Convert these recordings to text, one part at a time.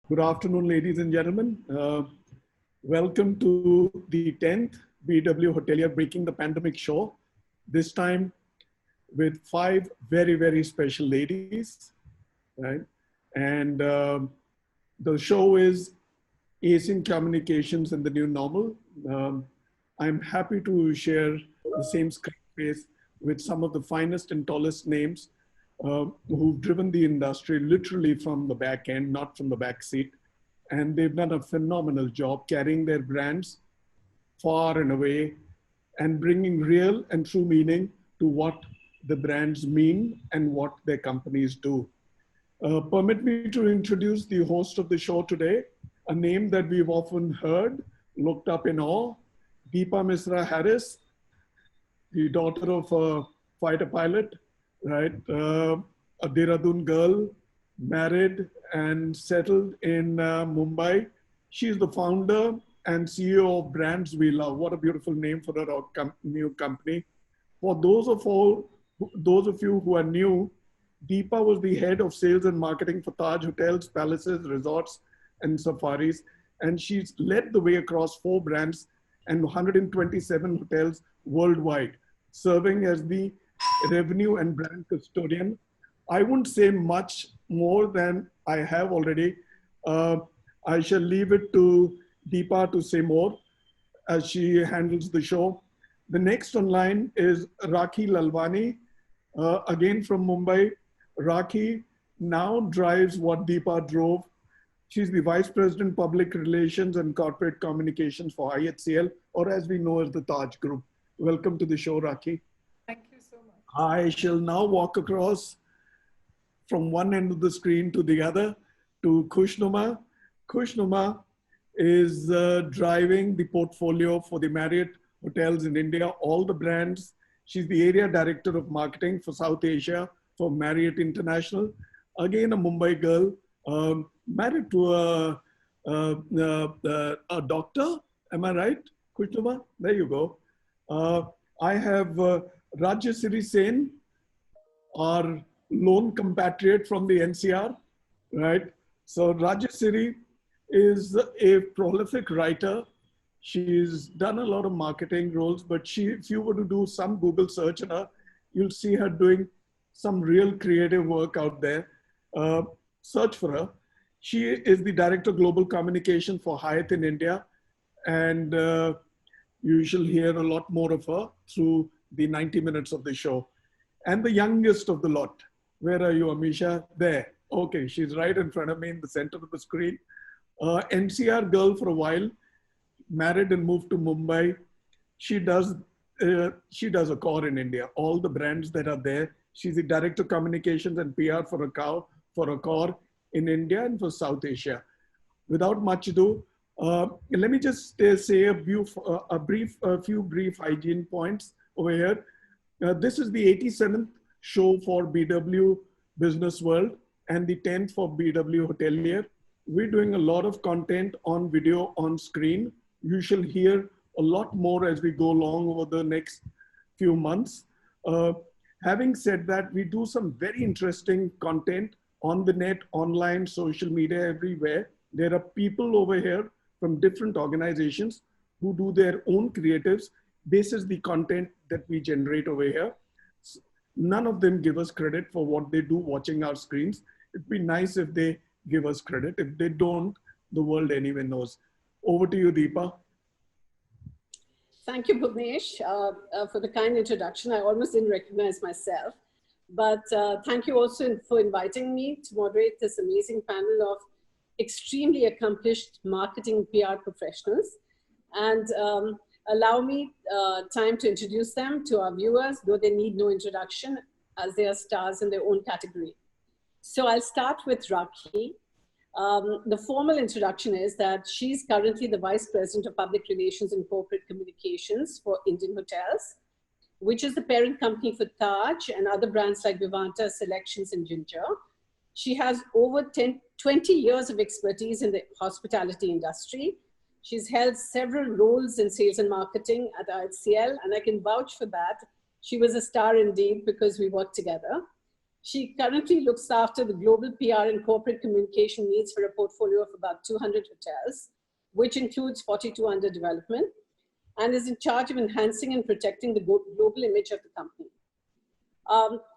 Good afternoon, ladies and gentlemen. Welcome to the 10th BW Hotelier Breaking the Pandemic show. This time with five very special ladies, right? And the show is Acing Communications and the New Normal. I'm happy to share the same screen space with some of the finest and tallest names who've driven the industry literally from the back end, not from the back seat. And they've done a phenomenal job carrying their brands far and away and bringing real and true meaning to what the brands mean and what their companies do. Permit me to introduce the host of the show today, a name that we've often heard, looked up in awe, Deepa Misra Harris, the daughter of a fighter pilot, right? A Dehradun girl, married and settled in Mumbai. She's the founder and CEO of Brands We Love. What a beautiful name for a new company. For those of you who are new, Deepa was the head of sales and marketing for Taj Hotels, Palaces, Resorts, and Safaris. And she's led the way across 4 brands and 127 hotels worldwide, serving as the revenue and brand custodian. I wouldn't say much more than I have already. I shall leave it to Deepa to say more as she handles the show. The next online is Rakhi Lalwani, again from Mumbai. Rakhi now drives what Deepa drove. She's the Vice President, Public Relations and Corporate Communications for IHCL, or as we know as the Taj Group. Welcome to the show, Rakhi. Thank you so much. I shall now walk across from one end of the screen to the other to Khushnuma. Khushnuma is driving the portfolio for the Marriott hotels in India, all the brands. She's the area director of marketing for South Asia for Marriott International. Again, a Mumbai girl, married to a doctor. Am I right, Khushnuma? There you go. I have Rajyasree Sen, our lone compatriot from the NCR, right? So Rajyasree is a prolific writer. She's done a lot of marketing roles, but if you were to do some Google search on her, you'll see her doing some real creative work out there. Search for her. She is the Director of Global Communication for Hyatt in India. And you shall hear a lot more of her through the 90 minutes of the show. And the youngest of the lot. Where are you, Amisha? There. Okay, she's right in front of me in the center of the screen. NCR girl for a while, married and moved to Mumbai. She does Accor in India. All the brands that are there. She's the Director of Communications and PR for Accor in India and for South Asia. Without much ado, let me just say a few brief hygiene points over here. This is the 87th show for BW Business World and the 10th for BW Hotelier. We're doing a lot of content on video on screen. You shall hear a lot more as we go along over the next few months. Having said that, we do some very interesting content on the net, online, social media, everywhere. There are people over here from different organizations who do their own creatives. This is the content that we generate over here. None of them give us credit for what they do watching our screens. It'd be nice if they give us credit. If they don't, the world anyway knows. Over to you, Deepa. Thank you, Bhuvnesh, for the kind introduction. I almost didn't recognize myself. But thank you also for inviting me to moderate this amazing panel of extremely accomplished marketing PR professionals. And allow me time to introduce them to our viewers, though they need no introduction as they are stars in their own category. So I'll start with Rakhi. The formal introduction is that she's currently the Vice President of Public Relations and Corporate Communications for Indian Hotels, which is the parent company for Taj and other brands like Vivanta, Selections, and Ginger. She has over 20 years of expertise in the hospitality industry. She's held several roles in sales and marketing at IHCL, and I can vouch for that. She was a star indeed because we worked together. She currently looks after the global PR and corporate communication needs for a portfolio of about 200 hotels, which includes 42 under development, and is in charge of enhancing and protecting the global image of the company.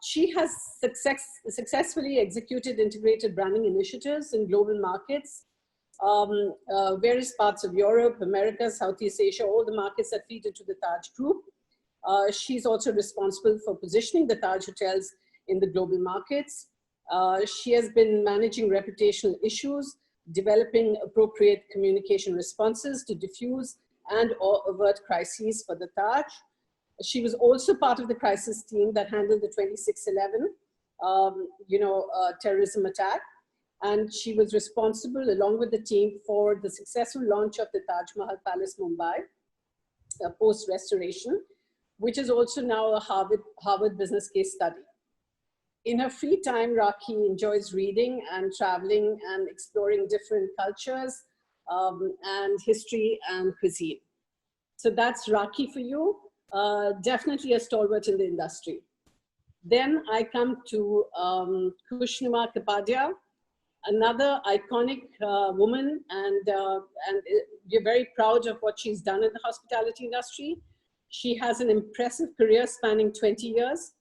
She has successfully executed integrated branding initiatives in global markets, various parts of Europe, America, Southeast Asia, all the markets that feed into the Taj Group. She's also responsible for positioning the Taj hotels in the global markets. She has been managing reputational issues, developing appropriate communication responses to diffuse and or avert crises for the Taj. She was also part of the crisis team that handled the 26/11 terrorism attack. And she was responsible, along with the team, for the successful launch of the Taj Mahal Palace, Mumbai, post-restoration, which is also now a Harvard business case study. In her free time, Rakhi enjoys reading and traveling and exploring different cultures and history and cuisine. So that's Rakhi for you. Definitely a stalwart in the industry. Then I come to Khushnuma Kapadia, another iconic woman, and we're very proud of what she's done in the hospitality industry. She has an impressive career spanning 20 years.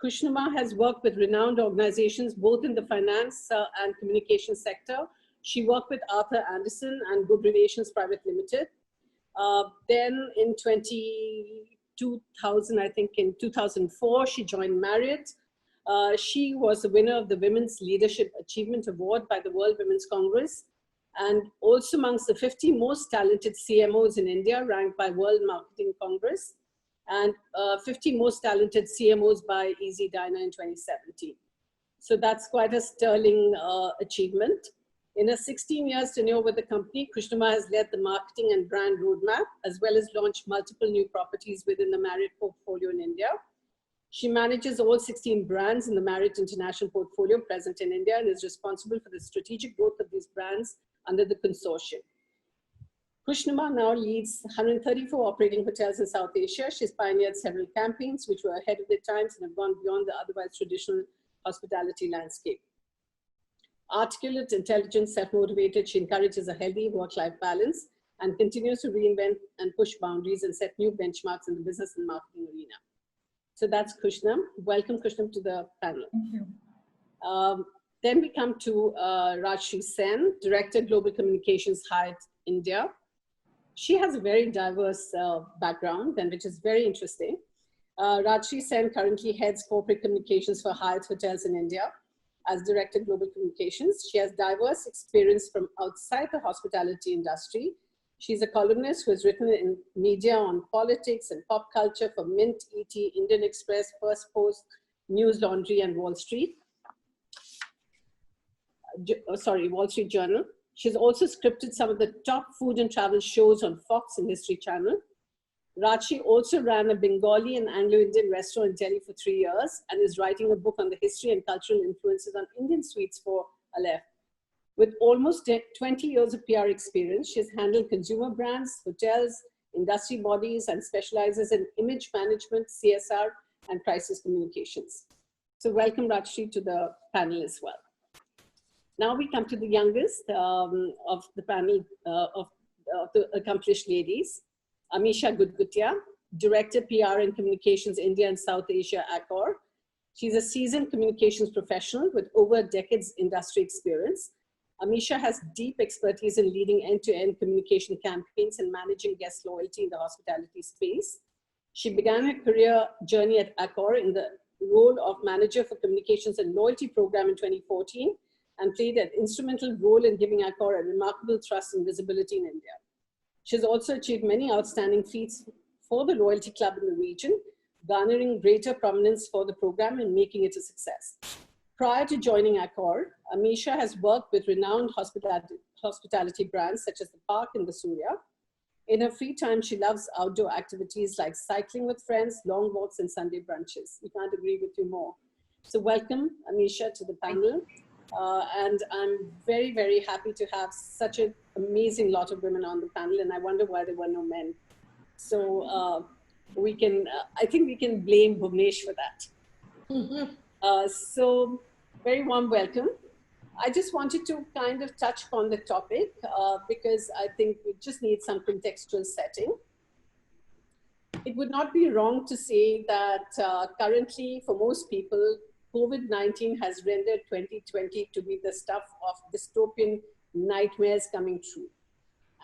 Khushnuma has worked with renowned organizations, both in the finance and communication sector. She worked with Arthur Andersen and Good Relations Private Limited. Then in 2000, I think in 2004, she joined Marriott. She was the winner of the Women's Leadership Achievement Award by the World Women's Congress, and also amongst the 50 most talented CMOs in India, ranked by World Marketing Congress, and 50 most talented CMOs by Easy Diner in 2017. So that's quite a sterling achievement. In her 16 years tenure with the company, Khushnuma has led the marketing and brand roadmap, as well as launched multiple new properties within the Marriott portfolio in India. She manages all 16 brands in the Marriott International portfolio present in India and is responsible for the strategic growth of these brands under the consortium. Khushnuma now leads 134 operating hotels in South Asia. She's pioneered several campaigns which were ahead of their times and have gone beyond the otherwise traditional hospitality landscape. Articulate, intelligent, self-motivated, she encourages a healthy work-life balance and continues to reinvent and push boundaries and set new benchmarks in the business and marketing arena. So that's Khushnum. Welcome, Khushnum, to the panel. Thank you. Then we come to Rajshri Sen, Director, Global Communications, Hyatt India. She has a very diverse background, and which is very interesting. Rajshri Sen currently heads corporate communications for Hyatt Hotels in India as Director, Global Communications. She has diverse experience from outside the hospitality industry. She's a columnist who has written in media on politics and pop culture for Mint, ET, Indian Express, First Post, News Laundry, and Wall Street. Wall Street Journal. She's also scripted some of the top food and travel shows on Fox and History Channel. Rajshri also ran a Bengali and Anglo-Indian restaurant in Delhi for 3 years and is writing a book on the history and cultural influences on Indian sweets for Aleph. With almost 20 years of PR experience, she's handled consumer brands, hotels, industry bodies, and specializes in image management, CSR, and crisis communications. So welcome, Rajshri, to the panel as well. Now we come to the youngest of the panel of the accomplished ladies, Amisha Gudgutia, Director, PR and Communications, India and South Asia, Accor. She's a seasoned communications professional with over a decade's industry experience. Amisha has deep expertise in leading end-to-end communication campaigns and managing guest loyalty in the hospitality space. She began her career journey at Accor in the role of Manager for Communications and Loyalty Program in 2014 and played an instrumental role in giving Accor a remarkable thrust and visibility in India. She's also achieved many outstanding feats for the Loyalty Club in the region, garnering greater prominence for the program and making it a success. Prior to joining Accor, Amisha has worked with renowned hospitality brands such as the Park and the Surya. In her free time, she loves outdoor activities like cycling with friends, long walks, and Sunday brunches. We can't agree with you more. So welcome, Amisha, to the panel. And I'm very, very happy to have such an amazing lot of women on the panel, and I wonder why there were no men. So I think we can blame Bhuvnesh for that. So, very warm welcome. I just wanted to kind of touch upon the topic because I think we just need some contextual setting. It would not be wrong to say that currently, for most people, COVID-19 has rendered 2020 to be the stuff of dystopian nightmares coming true.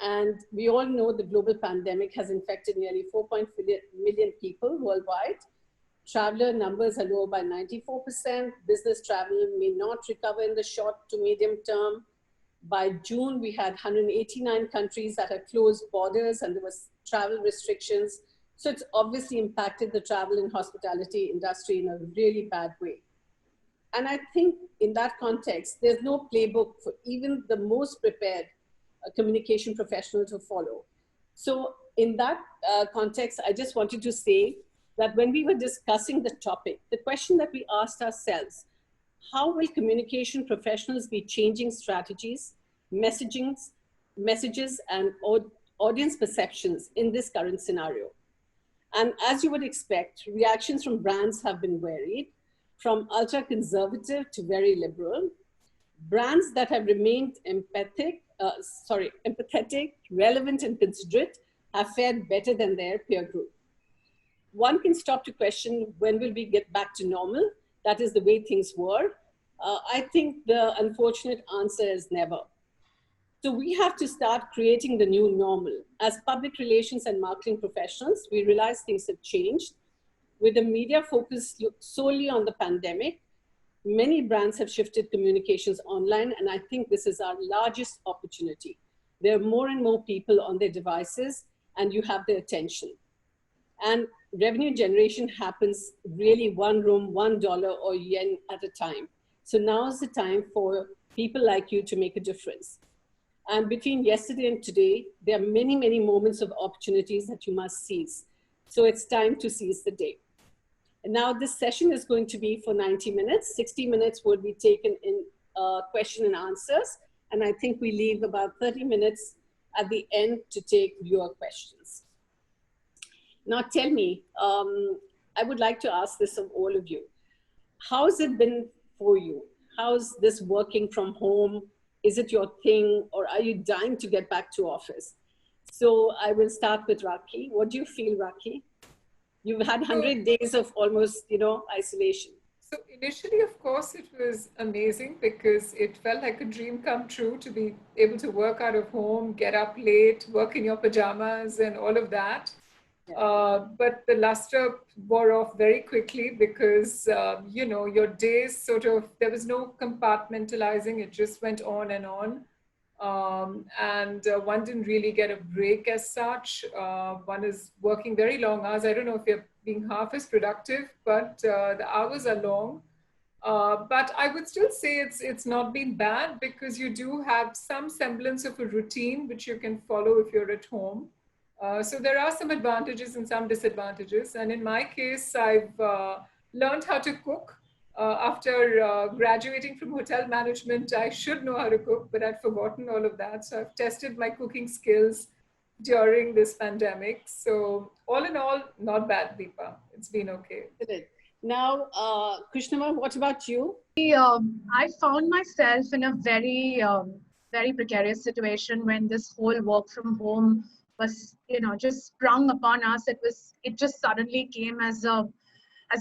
And we all know the global pandemic has infected nearly 4.4 million people worldwide. Traveler numbers are lower by 94%. Business travel may not recover in the short to medium term. By June, we had 189 countries that had closed borders and there was travel restrictions. So it's obviously impacted the travel and hospitality industry in a really bad way. And I think in that context, there's no playbook for even the most prepared communication professional to follow. So in that context, I just wanted to say that when we were discussing the topic, the question that we asked ourselves, how will communication professionals be changing strategies, messages, and audience perceptions in this current scenario? And as you would expect, reactions from brands have been varied, from ultra-conservative to very liberal. Brands that have remained empathetic, relevant, and considerate have fared better than their peer group. One can stop to question, when will we get back to normal? That is the way things were. I think the unfortunate answer is never. So we have to start creating the new normal. As public relations and marketing professionals, we realize things have changed. With the media focused solely on the pandemic, many brands have shifted communications online, and I think this is our largest opportunity. There are more and more people on their devices, and you have their attention. And revenue generation happens really one room, $1 or yen at a time. So now is the time for people like you to make a difference. And between yesterday and today, there are many, many moments of opportunities that you must seize. So it's time to seize the day. And now this session is going to be for 90 minutes. 60 minutes will be taken in question and answers. And I think we leave about 30 minutes at the end to take your questions. Now tell me, I would like to ask this of all of you. How's it been for you? How's this working from home? Is it your thing, or are you dying to get back to office? So I will start with Rakhi. What do you feel, Rakhi? You've had 100 days of almost, isolation. So initially, of course, it was amazing because it felt like a dream come true to be able to work out of home, get up late, work in your pajamas and all of that. Yeah. But the luster wore off very quickly because, your days there was no compartmentalizing. It just went on and on. And one didn't really get a break as such. One is working very long hours. I don't know if you're being half as productive, but the hours are long. But I would still say it's not been bad because you do have some semblance of a routine which you can follow if you're at home. So there are some advantages and some disadvantages. And in my case, I've learned how to cook. After graduating from hotel management, I should know how to cook, but I'd forgotten all of that. So I've tested my cooking skills during this pandemic. So all in all, not bad, Deepa. It's been okay. Now, Krishnama, what about you? I found myself in a very, very precarious situation when this whole work from home was, just sprung upon us. It just suddenly came as a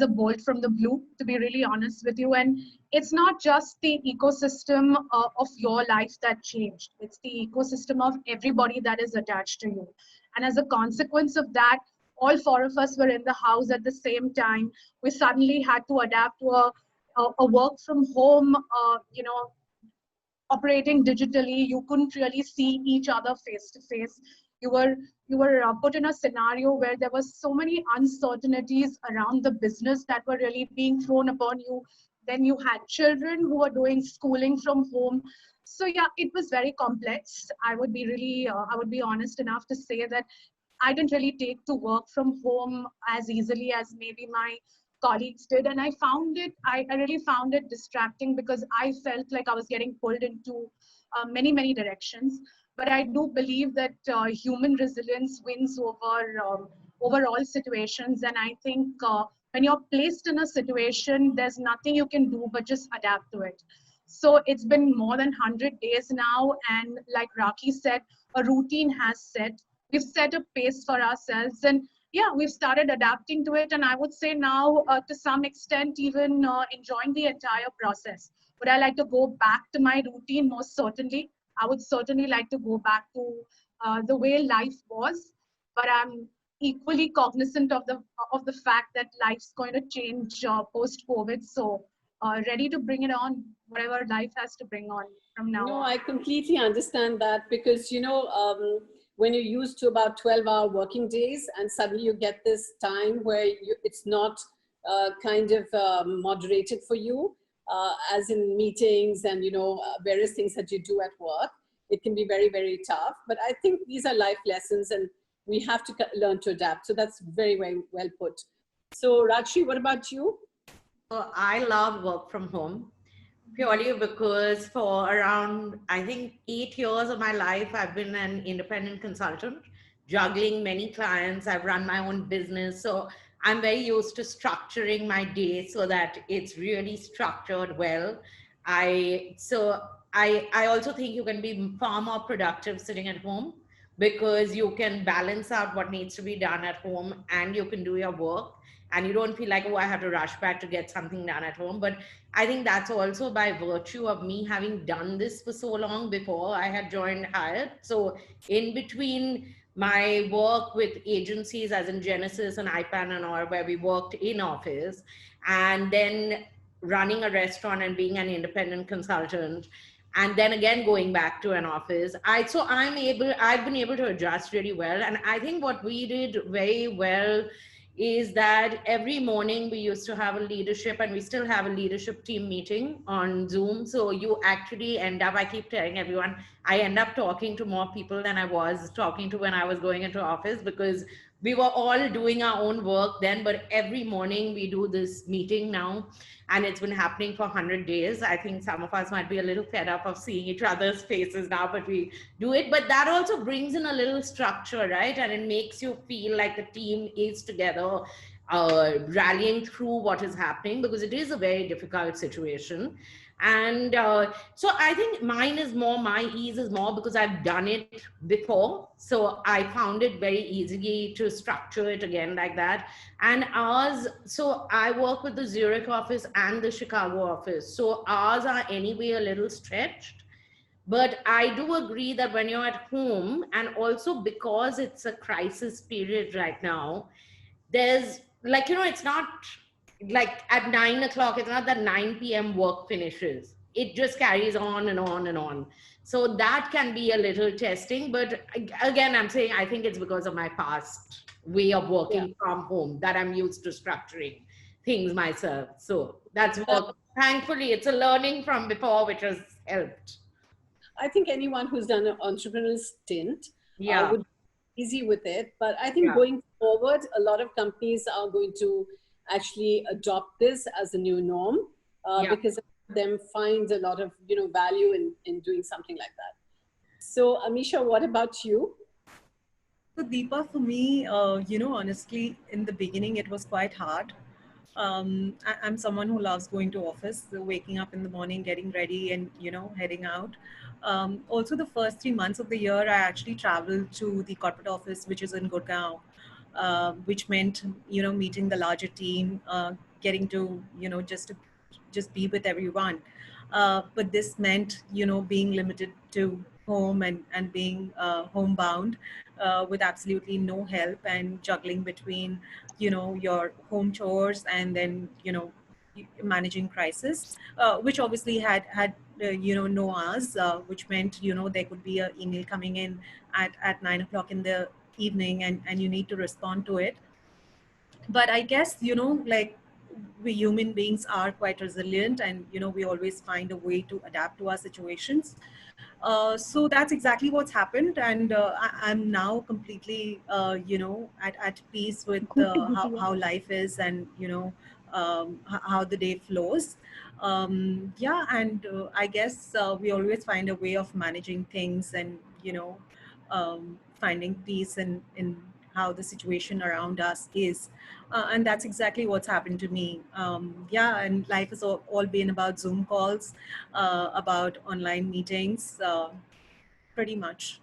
bolt from the blue, to be really honest with you. And it's not just the ecosystem of your life that changed. It's the ecosystem of everybody that is attached to you. And as a consequence of that, all four of us were in the house at the same time. We suddenly had to adapt to a work from home, operating digitally. You couldn't really see each other face to face. You were put in a scenario where there was so many uncertainties around the business that were really being thrown upon you. Then you had children who were doing schooling from home. So yeah, it was very complex. I would be honest enough to say that I didn't really take to work from home as easily as maybe my colleagues did. And I really found it distracting because I felt like I was getting pulled into many, many directions. But I do believe that human resilience wins over all situations. And I think when you're placed in a situation, there's nothing you can do but just adapt to it. So it's been more than 100 days now. And like Raki said, a routine has set. We've set a pace for ourselves. And yeah, we've started adapting to it. And I would say now, to some extent, even enjoying the entire process. Would I like to go back to my routine? Most certainly. I would certainly like to go back to the way life was. But I'm equally cognizant of the fact that life's going to change post-COVID. So ready to bring it on, whatever life has to bring on from now No, on. I completely understand that because, when you're used to about 12-hour working days and suddenly you get this time where it's not moderated for you, as in meetings and, various things that you do at work, it can be very, very tough. But I think these are life lessons and we have to learn to adapt. So that's very, very well put. So Rajshri, what about you? So I love work from home purely because for around, I think, 8 years of my life, I've been an independent consultant, juggling many clients. I've run my own business. So I'm very used to structuring my day so that it's really structured well. I also think you can be far more productive sitting at home because you can balance out what needs to be done at home and you can do your work and you don't feel like, oh, I have to rush back to get something done at home. But I think that's also by virtue of me having done this for so long before I had joined Hyatt. So in between my work with agencies as in Genesis and IPAN and all, where we worked in office, and then running a restaurant and being an independent consultant, and then again going back to an office, I've been able to adjust really well. And I think what we did very well is that every morning we used to have a leadership, and we still have a leadership team meeting on Zoom. So you actually end up, I keep telling everyone, I end up talking to more people than I was talking to when I was going into office, because we were all doing our own work then, but every morning we do this meeting now, and it's been happening for 100 days. I think some of us might be a little fed up of seeing each other's faces now, but we do it. But that also brings in a little structure, right? And it makes you feel like the team is together, rallying through what is happening, because it is a very difficult situation. And so I think my ease is more because I've done it before. So I found it very easy to structure it again like that. And ours, so I work with the Zurich office and the Chicago office. So ours are anyway a little stretched. But I do agree that when you're at home, and also because it's a crisis period right now, there's like, it's not like at 9 o'clock, it's not that 9 p.m. work finishes. It just carries on and on and on. So that can be a little testing. But again, I'm saying I think it's because of my past way of working from home that I'm used to structuring things myself. So that's what, thankfully, it's a learning from before, which has helped. I think anyone who's done an entrepreneurial stint would be easy with it. But I think going forward, a lot of companies are going to actually adopt this as a new norm because them find a lot of value in doing something like that. So Amisha, what about you? So Deepa, for me, honestly, in the beginning, it was quite hard. I'm someone who loves going to office, so waking up in the morning, getting ready and, heading out. Also, the first 3 months of the year, I actually traveled to the corporate office, which is in Gurgaon, which meant, meeting the larger team, getting to, just be with everyone. But this meant, being limited to home and being homebound with absolutely no help, and juggling between, your home chores and then, managing crisis, which obviously had no hours, which meant, there could be an email coming in at 9 o'clock in the evening, and you need to respond to it. But I guess, like, we human beings are quite resilient, and we always find a way to adapt to our situations. So that's exactly what's happened, and I'm now completely at peace with how life is, and how the day flows. And I guess we always find a way of managing things, and finding peace in how the situation around us is. And that's exactly what's happened to me. Yeah, and life has all been about Zoom calls, about online meetings, pretty much.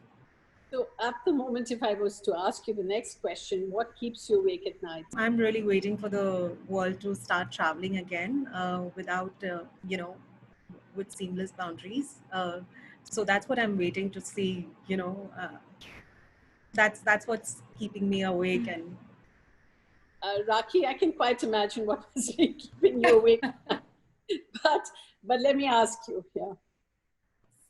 So at the moment, if I was to ask you the next question, what keeps you awake at night? I'm really waiting for the world to start traveling again without, with seamless boundaries. So that's what I'm waiting to see. That's what's keeping me awake. And Raki, I can quite imagine what was keeping you awake. but let me ask you, yeah.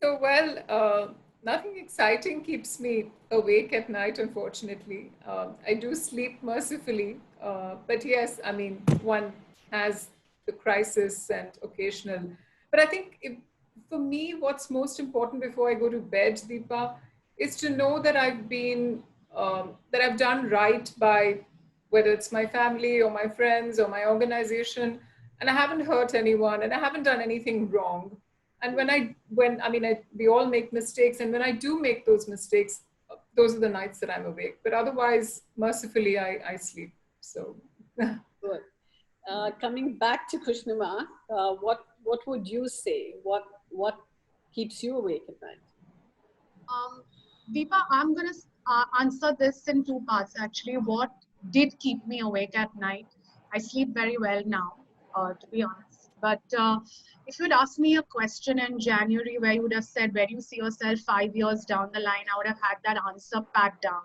So, well, nothing exciting keeps me awake at night, unfortunately. I do sleep mercifully, but yes, I mean, one has the crisis and occasional. But I think for me, what's most important before I go to bed, Deepa, is to know that that I've done right by whether it's my family or my friends or my organization, and I haven't hurt anyone and I haven't done anything wrong. And we all make mistakes, and when I do make those mistakes, those are the nights that I'm awake. But otherwise, mercifully, I sleep. So Good. Coming back to Krishnama, what would you say? What keeps you awake at night? Deepa, I'm going to answer this in two parts actually. What did keep me awake at night? I sleep very well now, to be honest. But if you'd asked me a question in January where you would have said, where do you see yourself 5 years down the line? I would have had that answer packed down.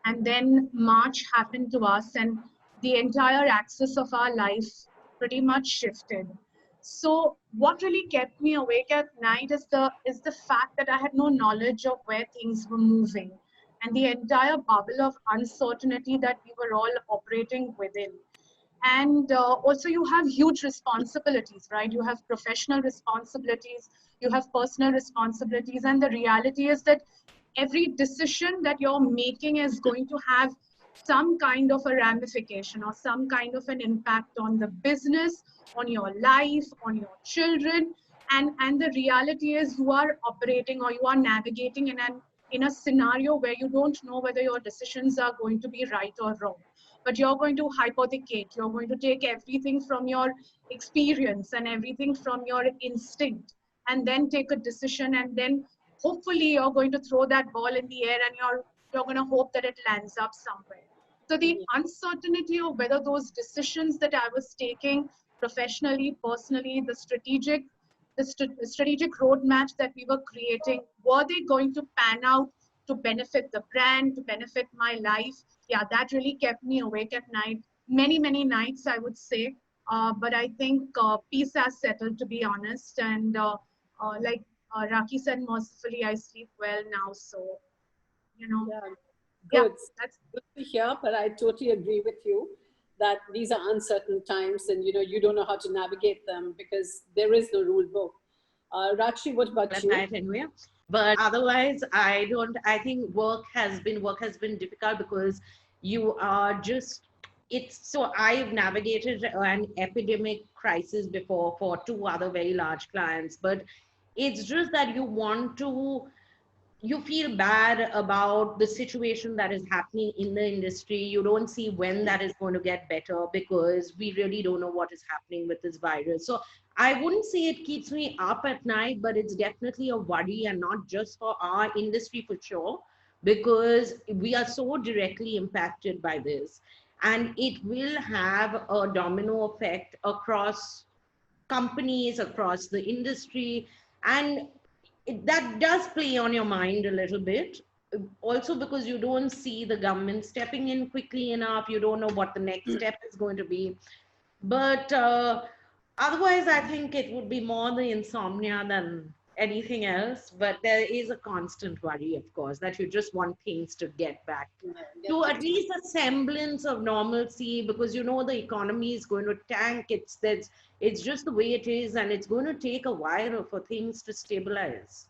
And then March happened to us, and the entire axis of our life pretty much shifted. So what really kept me awake at night is the fact that I had no knowledge of where things were moving, and the entire bubble of uncertainty that we were all operating within. And also you have huge responsibilities, right? You have professional responsibilities, you have personal responsibilities, and the reality is that every decision that you're making is going to have some kind of a ramification or some kind of an impact on the business, on your life, on your children. And the reality is you are operating or you are navigating in a scenario where you don't know whether your decisions are going to be right or wrong. But you're going to hypothecate, you're going to take everything from your experience and everything from your instinct and then take a decision, and then hopefully you're going to throw that ball in the air and you're going to hope that it lands up somewhere. So the uncertainty of whether those decisions that I was taking professionally, personally, the strategic roadmaps that we were creating, were they going to pan out to benefit the brand, to benefit my life? Yeah, that really kept me awake at night. Many nights, I would say. But I think peace has settled, to be honest. And like Raki said, mercifully, I sleep well now. So, Yeah, yeah, good. that's Good to hear, but I totally agree with you that these are uncertain times, and you don't know how to navigate them because there is no rule book. Rachi, what about At you? night anyway. But otherwise, I don't. I think work has been difficult because you are just. It's so I've navigated an epidemic crisis before for two other very large clients, but it's just that you feel bad about the situation that is happening in the industry. You don't see when that is going to get better because we really don't know what is happening with this virus. So I wouldn't say it keeps me up at night, but it's definitely a worry, and not just for our industry for sure, because we are so directly impacted by this. And it will have a domino effect across companies, across the industry. And that does play on your mind a little bit. Also, because you don't see the government stepping in quickly enough, you don't know what the next step is going to be. But otherwise, I think it would be more the insomnia than anything else. But there is a constant worry, of course, that you just want things to get back to at least a semblance of normalcy, because the economy is going to tank. It's just the way it is, and it's going to take a while for things to stabilize.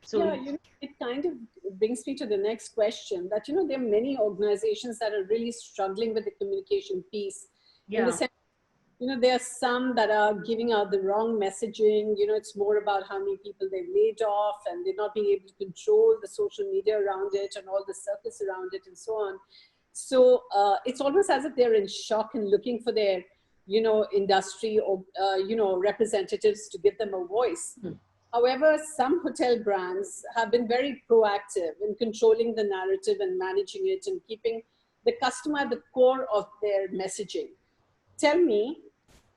So Yeah, it kind of brings me to the next question that, there are many organizations that are really struggling with the communication piece. In the yeah. sense, there are some that are giving out the wrong messaging. It's more about how many people they've laid off, and they're not being able to control the social media around it and all the circus around it and so on. So it's almost as if they're in shock and looking for their, industry or, representatives to give them a voice. However, some hotel brands have been very proactive in controlling the narrative and managing it and keeping the customer at the core of their messaging. Tell me,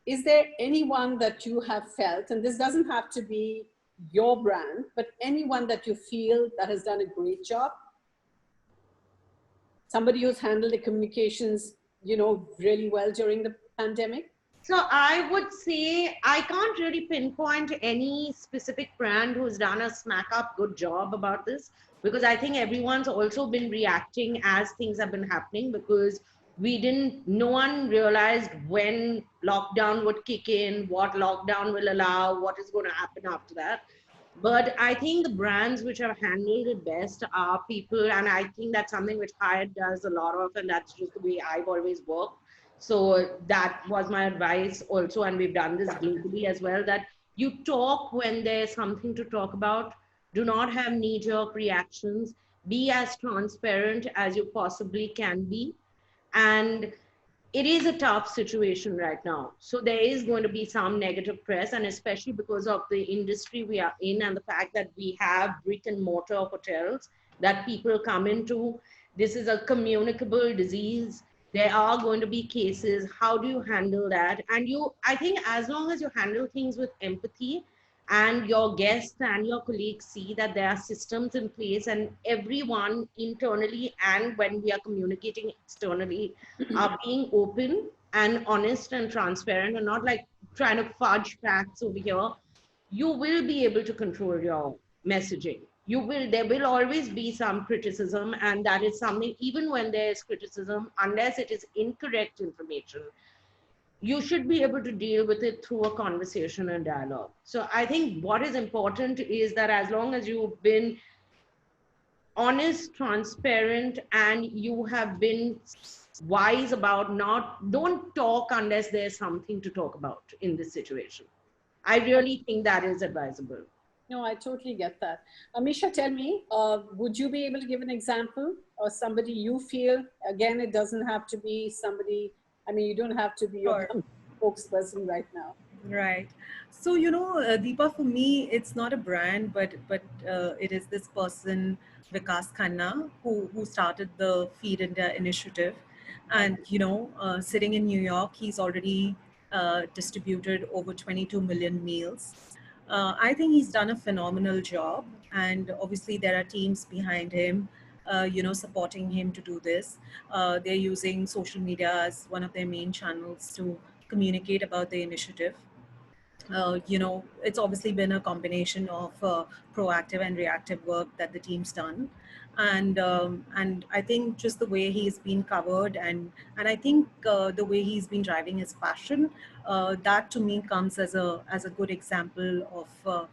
is there anyone that you have felt, and this doesn't have to be your brand, but anyone that you feel that has done a great job? Somebody who's handled the communications, really well during the pandemic? So I would say I can't really pinpoint any specific brand who's done a smack up good job about this, because I think everyone's also been reacting as things have been happening, because no one realized when lockdown would kick in, what lockdown will allow, what is going to happen after that. But I think the brands which have handled it best are people, and I think that's something which Hyatt does a lot of, and that's just the way I've always worked. So that was my advice also, and we've done this globally as well, that you talk when there's something to talk about. Do not have knee-jerk reactions. Be as transparent as you possibly can be. And it is a tough situation right now. So there is going to be some negative press, and especially because of the industry we are in and the fact that we have brick and mortar hotels that people come into. This is a communicable disease. There are going to be cases. How do you handle that? And I think as long as you handle things with empathy, and your guests and your colleagues see that there are systems in place, and everyone internally and when we are communicating externally are being open and honest and transparent and not like trying to fudge facts over here, you will be able to control your messaging. There will always be some criticism, and that is something, even when there is criticism, unless it is incorrect information, you should be able to deal with it through a conversation and dialogue. So I think what is important is that as long as you've been honest, transparent, and you have been wise about don't talk unless there's something to talk about in this situation. I really think that is advisable. No, I totally get that. Amisha, tell me, would you be able to give an example or somebody you feel, again, it doesn't have to be somebody, I mean, you don't have to be your spokesperson right now. Right. So, Deepa, for me, it's not a brand, but it is this person, Vikas Khanna, who started the Feed India initiative. And, sitting in New York, he's already distributed over 22 million meals. I think he's done a phenomenal job. And obviously, there are teams behind him, supporting him to do this. They're using social media as one of their main channels to communicate about the initiative. It's obviously been a combination of proactive and reactive work that the team's done, and I think just the way he's been covered, and I think the way he's been driving his passion, that to me comes as a good example of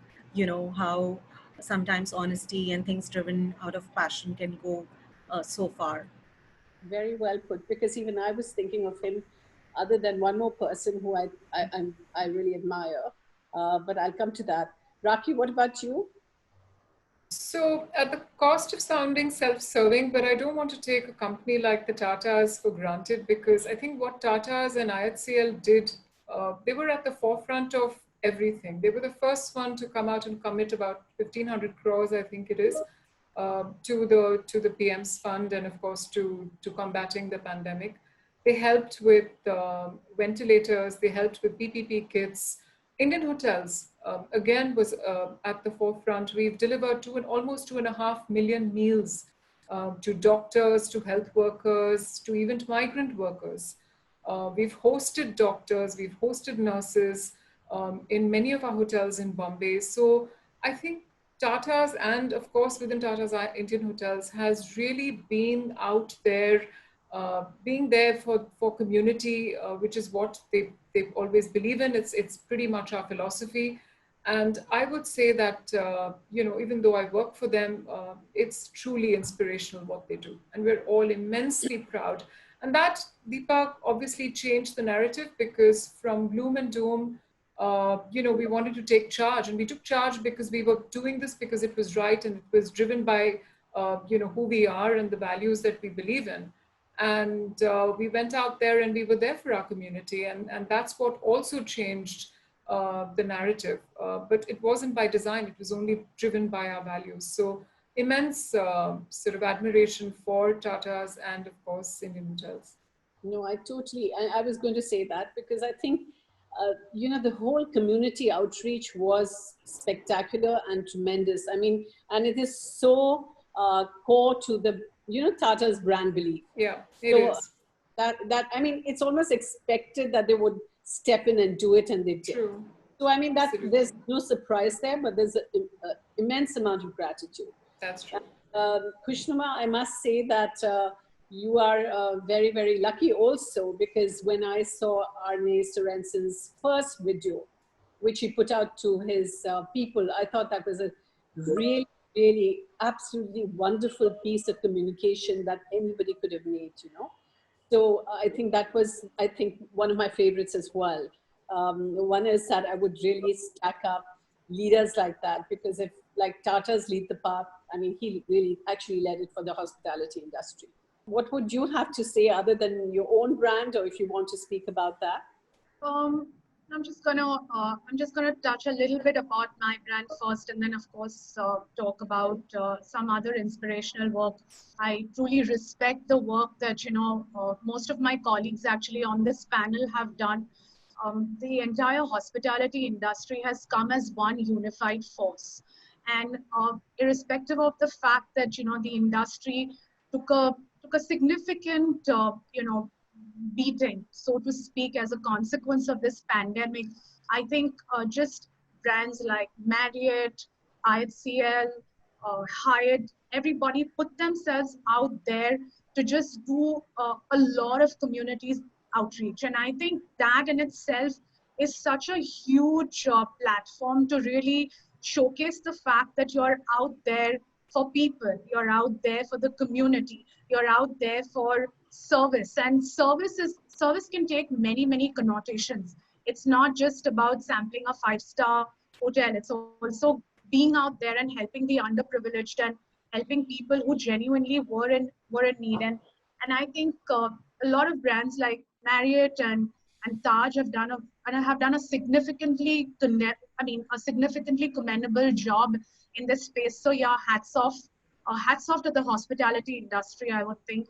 how sometimes honesty and things driven out of passion can go so far. Very well put, because even I was thinking of him, other than one more person who I really admire, but I'll come to that. Rakhi, what about you? So at the cost of sounding self-serving, but I don't want to take a company like the Tatas for granted, because I think what Tatas and IHCL did, they were at the forefront of everything. They were the first one to come out and commit about 1,500 crores, I think it is, to the PM's fund, and of course to combating the pandemic. They helped with ventilators, they helped with PPP kits. Indian Hotels, again, was at the forefront. We've delivered almost 2.5 million meals to doctors, to health workers, to even to migrant workers. We've hosted doctors, we've hosted nurses in many of our hotels in Bombay. So I think Tata's, and of course within Tata's Indian Hotels, has really been out there, being there for community, which is what they've always believed in. It's pretty much our philosophy. And I would say that, even though I work for them, it's truly inspirational what they do. And we're all immensely proud. And that, Deepak, obviously changed the narrative, because from gloom and doom, we wanted to take charge. And we took charge because we were doing this because it was right, and it was driven by, who we are and the values that we believe in. And we went out there and we were there for our community. And that's what also changed the narrative. But it wasn't by design, it was only driven by our values. So immense sort of admiration for Tatas and of course Indian Hotels. No, I was going to say that because I think, the whole community outreach was spectacular and tremendous. I mean, and it is so core to the, Tata's brand belief. Yeah, it So is. that, I mean, it's almost expected that they would step in and do it, and they did. True. So, I mean, Absolutely. there's no surprise there, but there's an immense amount of gratitude. That's true. Kushnuma, I must say that you are very, very lucky also, because when I saw Arne Sorensen's first video, which he put out to his people, I thought that was a really, really absolutely wonderful piece of communication that anybody could have made, So I think that was, one of my favorites as well. One is that I would really stack up leaders like that, because if like Tata's lead the path, I mean, he really actually led it for the hospitality industry. What would you have to say other than your own brand, or if you want to speak about that? I'm just gonna touch a little bit about my brand first, and then of course talk about some other inspirational work. I truly respect the work that most of my colleagues actually on this panel have done. The entire hospitality industry has come as one unified force, and irrespective of the fact that the industry took a significant beating, so to speak, as a consequence of this pandemic. I think just brands like Marriott, IHCL, Hyatt, everybody put themselves out there to just do a lot of communities outreach. And I think that in itself is such a huge platform to really showcase the fact that you're out there for people, you're out there for the community, you're out there for service. And service can take many, many connotations. It's not just about sampling a 5-star hotel. It's also being out there and helping the underprivileged and helping people who genuinely were in need. And I think a lot of brands like Marriott and Taj have done a significantly commendable job in this space. So yeah, hats off to the hospitality industry, I would think.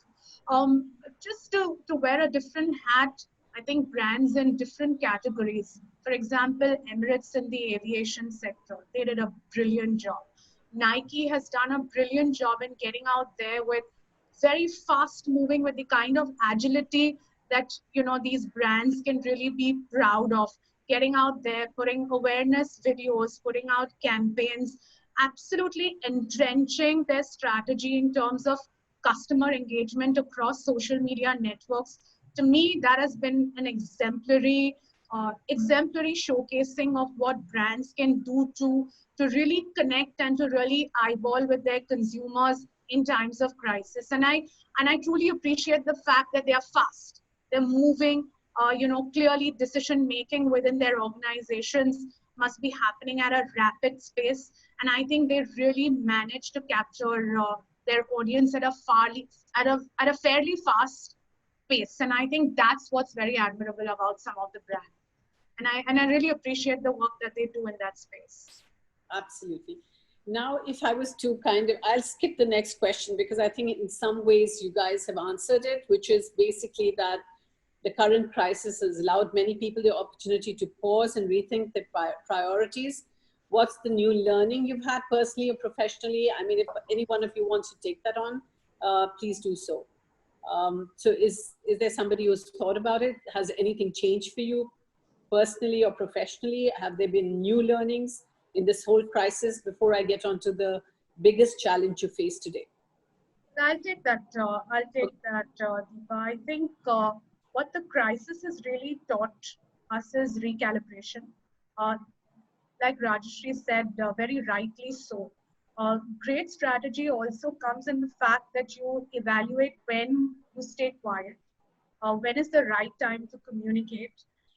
Just to wear a different hat, I think brands in different categories. For example, Emirates in the aviation sector, they did a brilliant job. Nike has done a brilliant job in getting out there with very fast moving, with the kind of agility that these brands can really be proud of. Getting out there, putting awareness videos, putting out campaigns, absolutely entrenching their strategy in terms of customer engagement across social media networks. To me, that has been an exemplary showcasing of what brands can do to really connect and to really eyeball with their consumers in times of crisis. And I truly appreciate the fact that they are fast, they're moving. Clearly decision making within their organizations must be happening at a rapid pace. And I think they really managed to capture their audience at a fairly fast pace. And I think that's what's very admirable about some of the brands. And I really appreciate the work that they do in that space. Absolutely. Now, if I was to I'll skip the next question, because I think in some ways you guys have answered it, which is basically that the current crisis has allowed many people the opportunity to pause and rethink their priorities. What's the new learning you've had personally or professionally? I mean, if any one of you wants to take that on, please do so. So is there somebody who's thought about it? Has anything changed for you personally or professionally? Have there been new learnings in this whole crisis before I get on to the biggest challenge you face today? I'll take that, Deepa. I think what the crisis has really taught us is recalibration. Like Rajeshri said, very rightly so. Great strategy also comes in the fact that you evaluate when you stay quiet, when is the right time to communicate.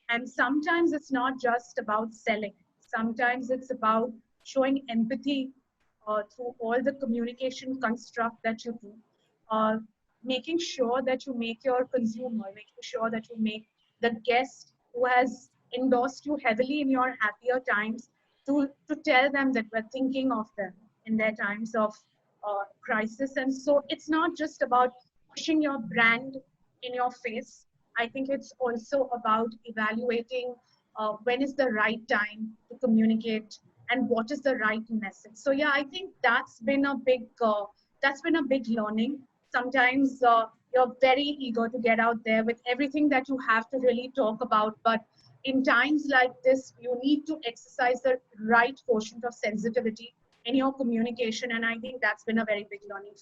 And sometimes it's not just about selling. Sometimes it's about showing empathy through all the communication construct that you do. making sure that you make your consumer, making sure that you make the guest who has endorsed you heavily in your happier times, to tell them that we're thinking of them in their times of crisis. And so it's not just about pushing your brand in your face. I think it's also about evaluating when is the right time to communicate and what is the right message. So yeah, I think that's been a big learning. Sometimes you're very eager to get out there with everything that you have to really talk about, but in times like this, you need to exercise the right quotient of sensitivity in your communication, and I think that's been a very big learning.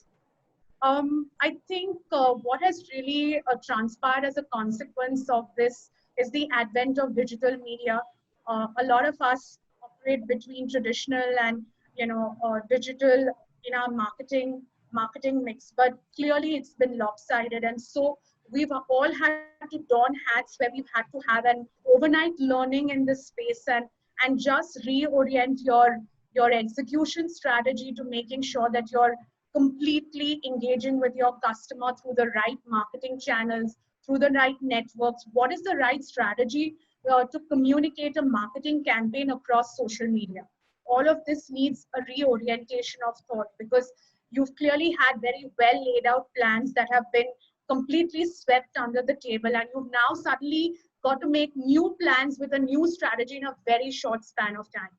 I think what has really transpired as a consequence of this is the advent of digital media. A lot of us operate between traditional and digital in our marketing mix, but clearly it's been lopsided, and so we've all had to don hats where we've had to have an overnight learning in this space and just reorient your execution strategy to making sure that you're completely engaging with your customer through the right marketing channels, through the right networks. What is the right strategy to communicate a marketing campaign across social media? All of this needs a reorientation of thought, because you've clearly had very well laid out plans that have been completely swept under the table, and you've now suddenly got to make new plans with a new strategy in a very short span of time.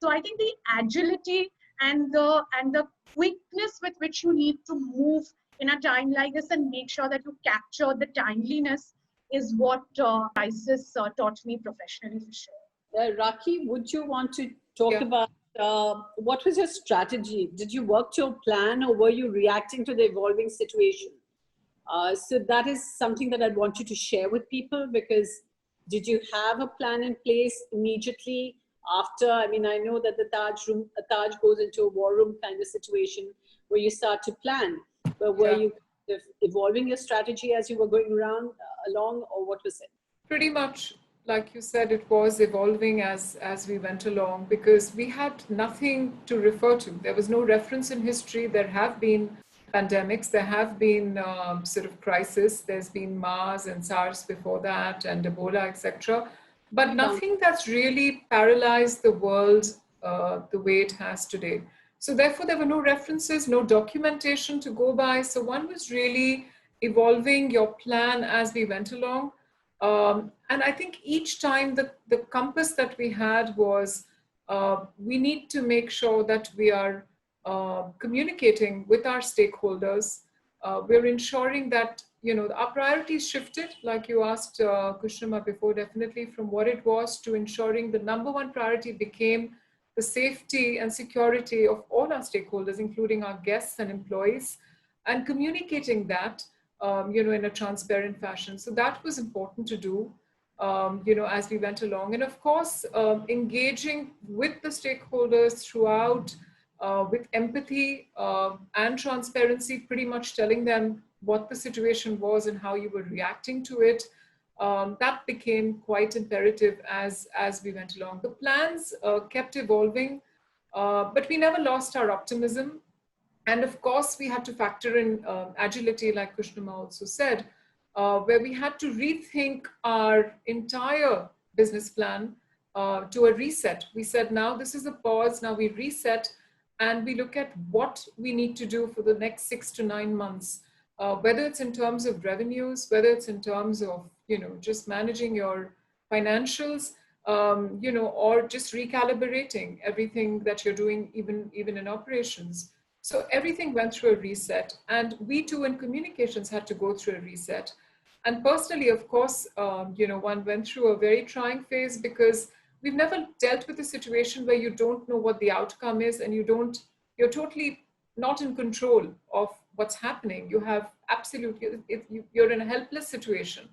So I think the agility and the quickness with which you need to move in a time like this and make sure that you capture the timeliness is what crisis taught me professionally, for sure. Rakhi, would you want to talk about what was your strategy? Did you work to a plan, or were you reacting to the evolving situation? So that is something that I'd want you to share with people, because did you have a plan in place immediately after? I mean, I know that the Taj goes into a war room kind of situation where you start to plan, but were you evolving your strategy as you were going along, or what was it? Pretty much, like you said, it was evolving as we went along, because we had nothing to refer to. There was no reference in history. There have been pandemics, there have been sort of crisis. There's been MERS and SARS before that, and Ebola, etc. But nothing that's really paralyzed the world the way it has today. So therefore, there were no references, no documentation to go by. So one was really evolving your plan as we went along. And I think each time the compass that we had was we need to make sure that we are communicating with our stakeholders. We're ensuring that, our priorities shifted, like you asked Kushrima before, definitely from what it was to ensuring the number one priority became the safety and security of all our stakeholders, including our guests and employees, and communicating that, in a transparent fashion. So that was important to do, as we went along. And of course, engaging with the stakeholders throughout with empathy and transparency, pretty much telling them what the situation was and how you were reacting to it. That became quite imperative as we went along. The plans kept evolving, but we never lost our optimism. And of course, we had to factor in agility, like Kushrima also said, where we had to rethink our entire business plan to a reset. We said, now this is a pause, now we reset, and we look at what we need to do for the next 6 to 9 months, whether it's in terms of revenues, whether it's in terms of, just managing your financials, or just recalibrating everything that you're doing, even in operations. So everything went through a reset, and we too in communications had to go through a reset. And personally, of course, one went through a very trying phase, because we've never dealt with a situation where you don't know what the outcome is, and you're totally not in control of what's happening. You have you're in a helpless situation.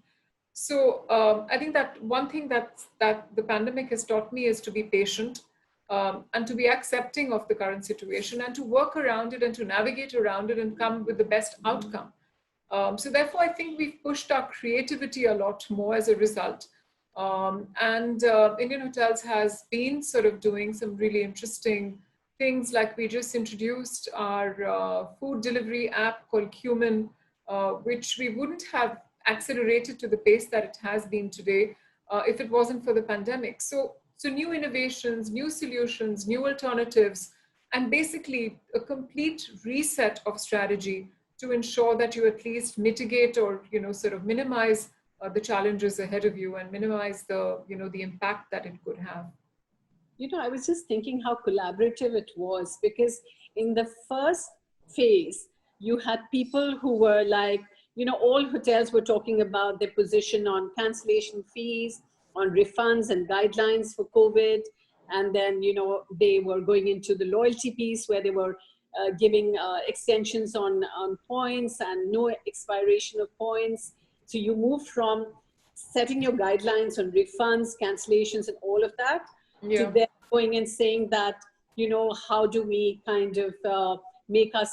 So I think that one thing that the pandemic has taught me is to be patient and to be accepting of the current situation and to work around it and to navigate around it and come with the best outcome. So therefore, I think we've pushed our creativity a lot more as a result. And Indian Hotels has been sort of doing some really interesting things, like we just introduced our food delivery app called Qmin, which we wouldn't have accelerated to the pace that it has been today if it wasn't for the pandemic. So new innovations, new solutions, new alternatives, and basically a complete reset of strategy to ensure that you at least mitigate or sort of minimize the challenges ahead of you and minimize the the impact that it could have. I was just thinking how collaborative it was, because in the first phase, you had people who were like, all hotels were talking about their position on cancellation fees, on refunds and guidelines for COVID. And then, they were going into the loyalty piece where they were giving extensions on points and no expiration of points. So you move from setting your guidelines on refunds, cancellations, and all of that, to then going and saying that, how do we kind of make our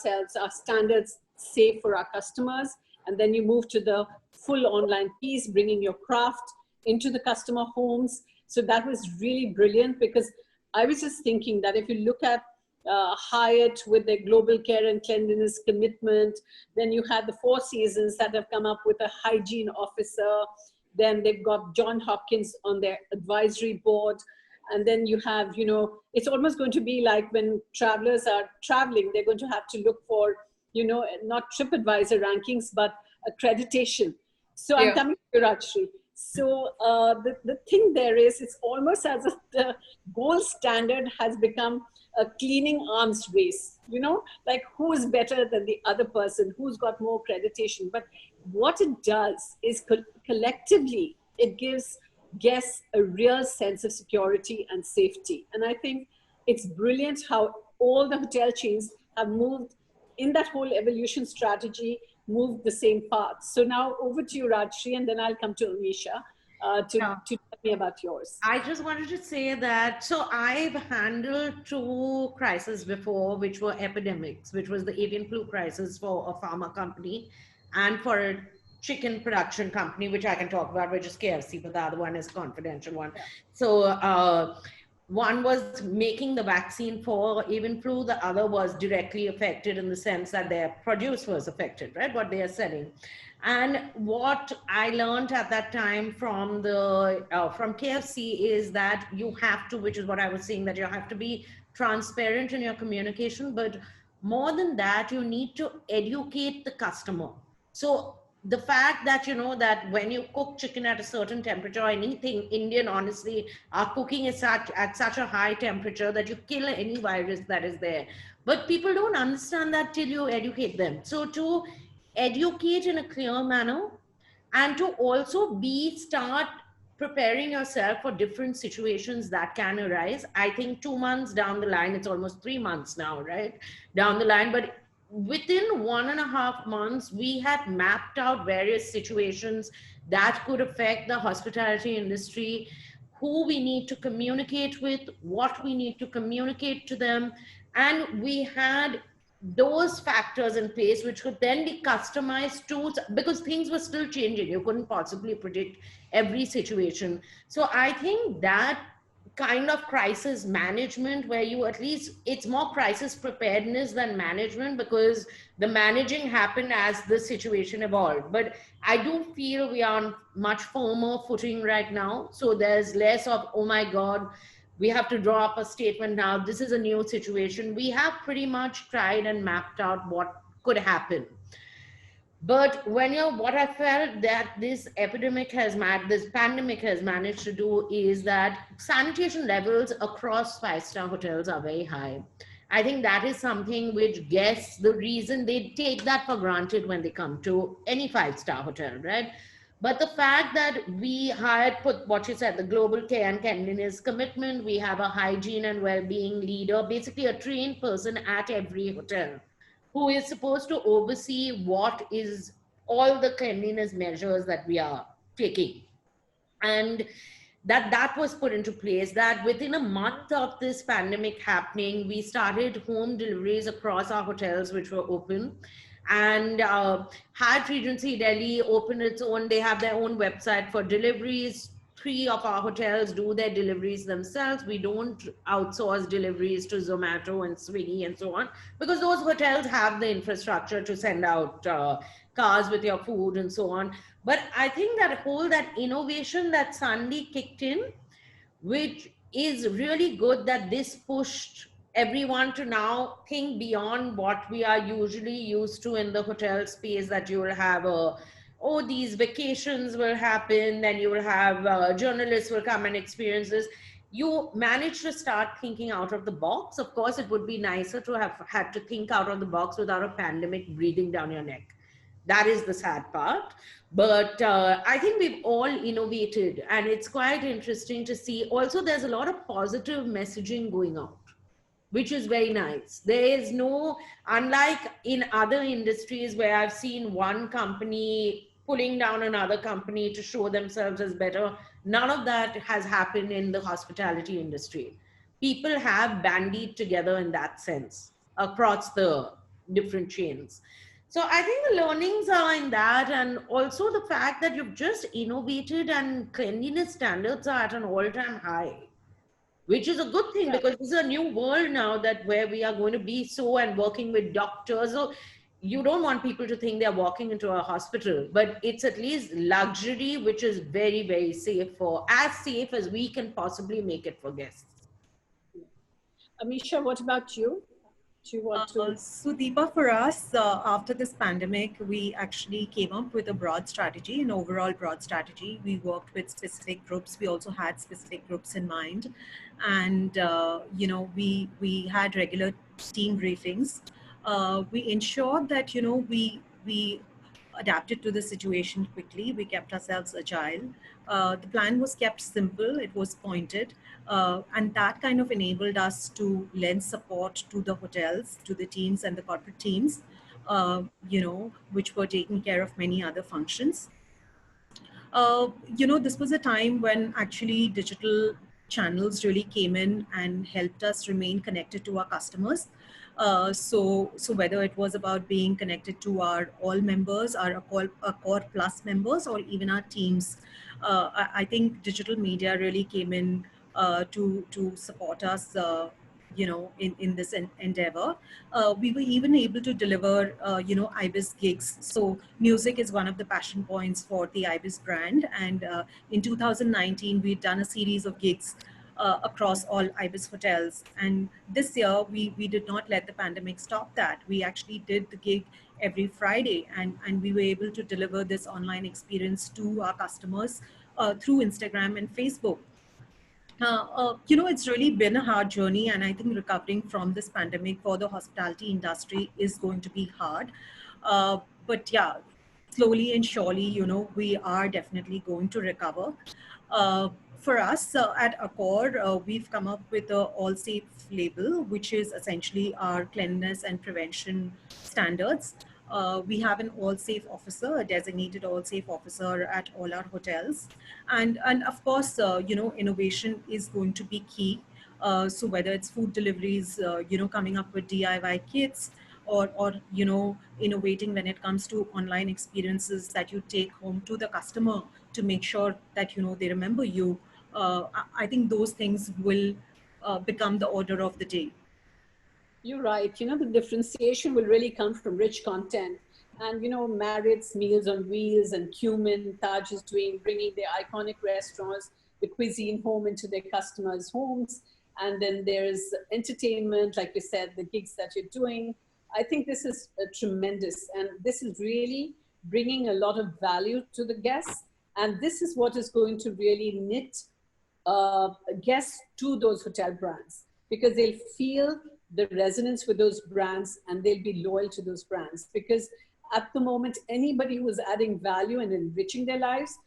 standards safe for our customers? And then you move to the full online piece, bringing your craft into the customer homes. So that was really brilliant, because I was just thinking that if you look at Hyatt with their global care and cleanliness commitment, then you had the Four Seasons that have come up with a hygiene officer. Then they've got Johns Hopkins on their advisory board. And then you have, it's almost going to be like when travelers are traveling, they're going to have to look for, not TripAdvisor rankings, but accreditation. So I'm coming to Rajshri. So the thing there is, it's almost as if the gold standard has become a cleaning arms race, like who's better than the other person, who's got more accreditation. But what it does is collectively, it gives guests a real sense of security and safety. And I think it's brilliant how all the hotel chains have moved in that whole evolution strategy, moved the same path. So now over to you, Rajshri, and then I'll come to Amisha to tell me about yours. I just wanted to say that, so I've handled 2 crises before, which were epidemics, which was the avian flu crisis for a pharma company and for a chicken production company, which I can talk about, which is KFC, but the other one is a confidential one. Yeah. So one was making the vaccine for avian flu. The other was directly affected in the sense that their produce was affected, right? What they are selling. And what I learned at that time from from KFC is that you have to, which is what I was saying, that you have to be transparent in your communication, but more than that, you need to educate the customer. So the fact that, that when you cook chicken at a certain temperature, or anything Indian, honestly, our cooking is at such a high temperature that you kill any virus that is there. But people don't understand that till you educate them. So to educate in a clear manner, and to also start preparing yourself for different situations that can arise. I think 2 months down the line, it's almost 3 months now, right? Down the line, but within 1.5 months, we had mapped out various situations that could affect the hospitality industry, who we need to communicate with, what we need to communicate to them. And we had those factors in place, which could then be customized to, because things were still changing. You couldn't possibly predict every situation. So I think that kind of crisis management, where you at least, it's more crisis preparedness than management, because the managing happened as the situation evolved. But I do feel we are on much firmer footing right now. So there's less of, oh my God, we have to draw up a statement now, this is a new situation. We have pretty much tried and mapped out what could happen. But what I felt that this pandemic has managed to do is that sanitation levels across 5-star hotels are very high. I think that is something which guests, the reason they take that for granted when they come to any 5-star hotel, right? But the fact that we had put what you said, the global care and cleanliness commitment, we have a hygiene and well-being leader, basically a trained person at every hotel, who is supposed to oversee what is all the cleanliness measures that we are taking. And that was put into place, that within a month of this pandemic happening, we started home deliveries across our hotels, which were open. And Hyatt Regency Delhi opened its own, they have their own website for deliveries 3 of our hotels do their deliveries themselves. We don't outsource deliveries to Zomato and Swiggy and so on, because those hotels have the infrastructure to send out cars with your food and so on. But I think that innovation that suddenly kicked in, which is really good, that this pushed everyone to now think beyond what we are usually used to in the hotel space, that you will have these vacations will happen, then you will have journalists will come and experience this. You manage to start thinking out of the box. Of course, it would be nicer to have had to think out of the box without a pandemic breathing down your neck. That is the sad part. But I think we've all innovated, and it's quite interesting to see. Also, there's a lot of positive messaging going out, which is very nice. There is no, unlike in other industries where I've seen one company pulling down another company to show themselves as better, none of that has happened in the hospitality industry. People have bandied together in that sense across the different chains. So I think the learnings are in that, and also the fact that you've just innovated and cleanliness standards are at an all-time high, which is a good thing, because this is a new world now that where we are going to be and working with doctors. So you don't want people to think they're walking into a hospital, but it's at least luxury, which is very, very safe, for as safe as we can possibly make it for guests. Amisha, what about you? Do you want to? So Deepa, for us, after this pandemic, we actually came up with a broad strategy, an overall broad strategy. We worked with specific groups. We also had specific groups in mind. And, we had regular team briefings. We ensured that, we adapted to the situation quickly. We kept ourselves agile. The plan was kept simple. It was pointed. And that kind of enabled us to lend support to the hotels, to the teams and the corporate teams, which were taking care of many other functions. This was a time when actually digital channels really came in and helped us remain connected to our customers. So whether it was about being connected to our all members, our core plus members, or even our teams, I think digital media really came in to support us, in this endeavor. We were even able to deliver, IBIS gigs. So music is one of the passion points for the IBIS brand. And in 2019, we'd done a series of gigs across all IBIS hotels. And this year, we did not let the pandemic stop that. We actually did the gig every Friday, and we were able to deliver this online experience to our customers through Instagram and Facebook. It's really been a hard journey, and I think recovering from this pandemic for the hospitality industry is going to be hard. But yeah, slowly and surely, we are definitely going to recover. For us at Accor, we've come up with the All Safe label, which is essentially our cleanliness and prevention standards. We have an All Safe officer, a designated All Safe officer at all our hotels. And of course, innovation is going to be key. So whether it's food deliveries, coming up with DIY kits, or innovating when it comes to online experiences that you take home to the customer to make sure that, they remember you. I think those things will become the order of the day. You're right. The differentiation will really come from rich content. And, Marriott's Meals on Wheels and Cumin, Taj is bringing their iconic restaurants, the cuisine home into their customers' homes. And then there's entertainment, like you said, the gigs that you're doing. I think this is tremendous. And this is really bringing a lot of value to the guests. And this is what is going to really knit guests to those hotel brands, because they'll feel the resonance with those brands and they'll be loyal to those brands. Because at the moment, anybody who's adding value and enriching their lives,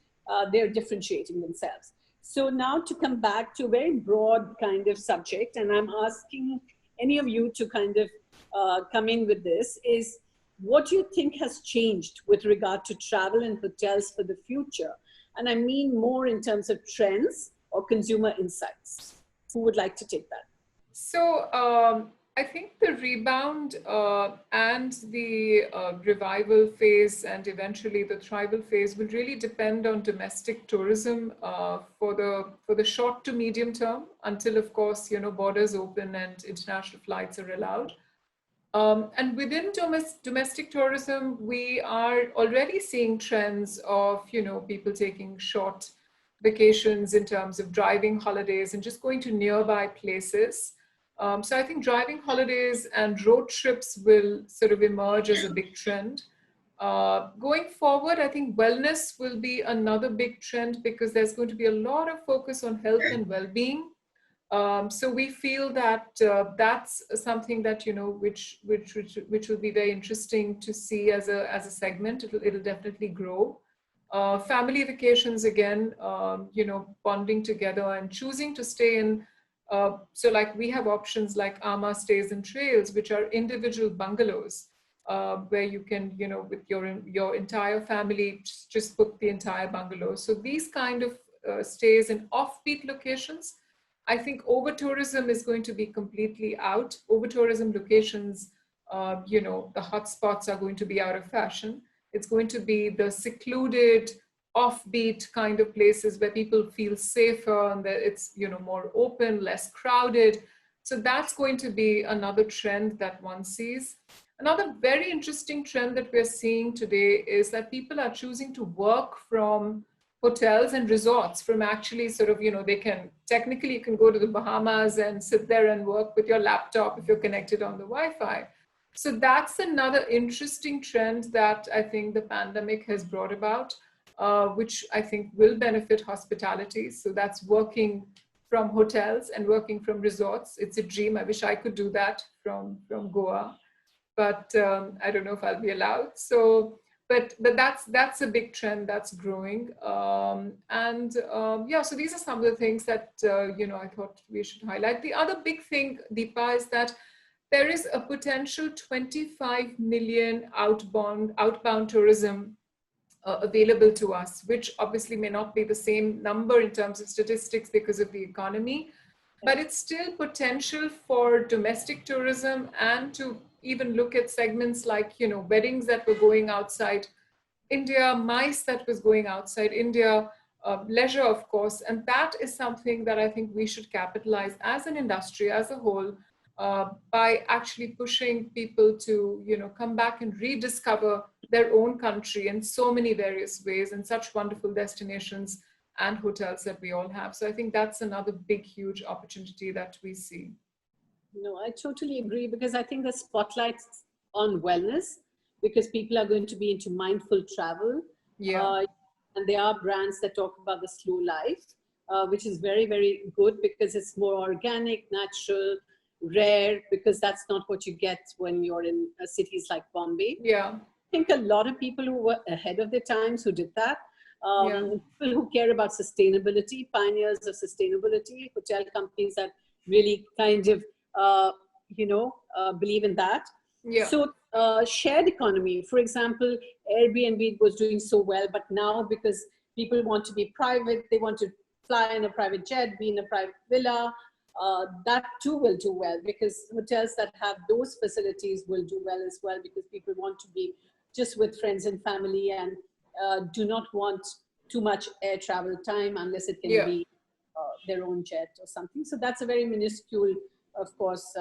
they're differentiating themselves. So now to come back to a very broad kind of subject, and I'm asking any of you to kind of come in with this, is what do you think has changed with regard to travel and hotels for the future? And I mean more in terms of trends or consumer insights. Who would like to take that? So I think the rebound and the revival phase and eventually the thrival phase will really depend on domestic tourism for the short to medium term until, of course, borders open and international flights are allowed. And within domestic tourism, we are already seeing trends of, people taking short vacations in terms of driving holidays and just going to nearby places. So I think driving holidays and road trips will sort of emerge as a big trend. Going forward, I think wellness will be another big trend because there's going to be a lot of focus on health and well-being. So we feel that that's something that which will be very interesting to see as a segment. It'll definitely grow. Family vacations again, bonding together and choosing to stay in. So like we have options like Ama Stays and Trails, which are individual bungalows where you can, with your entire family, just book the entire bungalow. So these kind of stays in offbeat locations. I think over-tourism is going to be completely out. Over-tourism locations, the hotspots are going to be out of fashion. It's going to be the secluded, offbeat kind of places where people feel safer and that it's, more open, less crowded. So that's going to be another trend that one sees. Another very interesting trend that we're seeing today is that people are choosing to work from hotels and resorts from actually sort of, they can, technically you can go to the Bahamas and sit there and work with your laptop if you're connected on the Wi-Fi. So that's another interesting trend that I think the pandemic has brought about, which I think will benefit hospitality. So that's working from hotels and working from resorts. It's a dream. I wish I could do that from Goa, but I don't know if I'll be allowed. So but that's a big trend that's growing, yeah. So these are some of the things that I thought we should highlight. The other big thing, Deepa, is that there is a potential 25 million outbound tourism available to us, which obviously may not be the same number in terms of statistics because of the economy, but it's still potential for domestic tourism and to even look at segments like, weddings that were going outside India, MICE that was going outside India, leisure, of course. And that is something that I think we should capitalize as an industry as a whole by actually pushing people to, come back and rediscover their own country in so many various ways and such wonderful destinations and hotels that we all have. So I think that's another big, huge opportunity that we see. No, I totally agree because I think the spotlight's on wellness because people are going to be into mindful travel. Yeah. And there are brands that talk about the slow life, which is very, very good because it's more organic, natural, rare, because that's not what you get when you're in cities like Bombay. Yeah. I think a lot of people who were ahead of their times who did that, people who care about sustainability, pioneers of sustainability, hotel companies that really kind of, believe in that. Yeah. So shared economy, for example, Airbnb was doing so well, but now because people want to be private, they want to fly in a private jet, be in a private villa, that too will do well because hotels that have those facilities will do well as well because people want to be just with friends and family and do not want too much air travel time unless it can be their own jet or something. So that's a very minuscule, of course,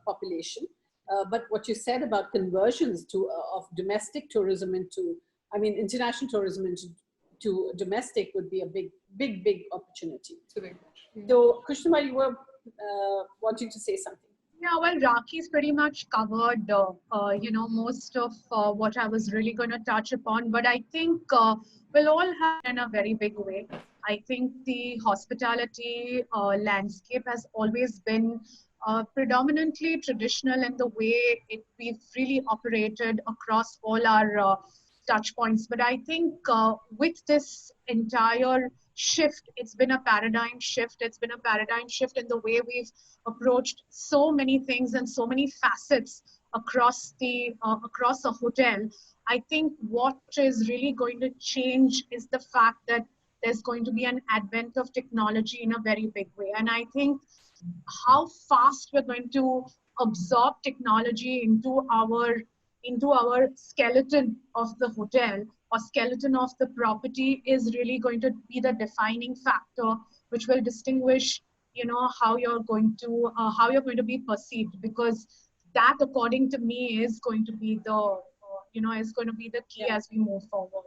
population. But what you said about conversions of domestic tourism into, international tourism into domestic would be a big opportunity. So, Krishnamma, you were wanting to say something. Yeah, well, Rakhi's pretty much covered, most of what I was really going to touch upon. But I think we'll all have in a very big way. I think the hospitality landscape has always been predominantly traditional in the way we've really operated across all our touch points. But I think with this entire shift, it's been a paradigm shift. It's been a paradigm shift in the way we've approached so many things and so many facets across a hotel. I think what is really going to change is the fact that there's going to be an advent of technology in a very big way. And I think how fast we're going to absorb technology into our skeleton of the hotel or skeleton of the property is really going to be the defining factor, which will distinguish, how you're going to be perceived. Because that, according to me, is going to be the key Yeah. as we move forward.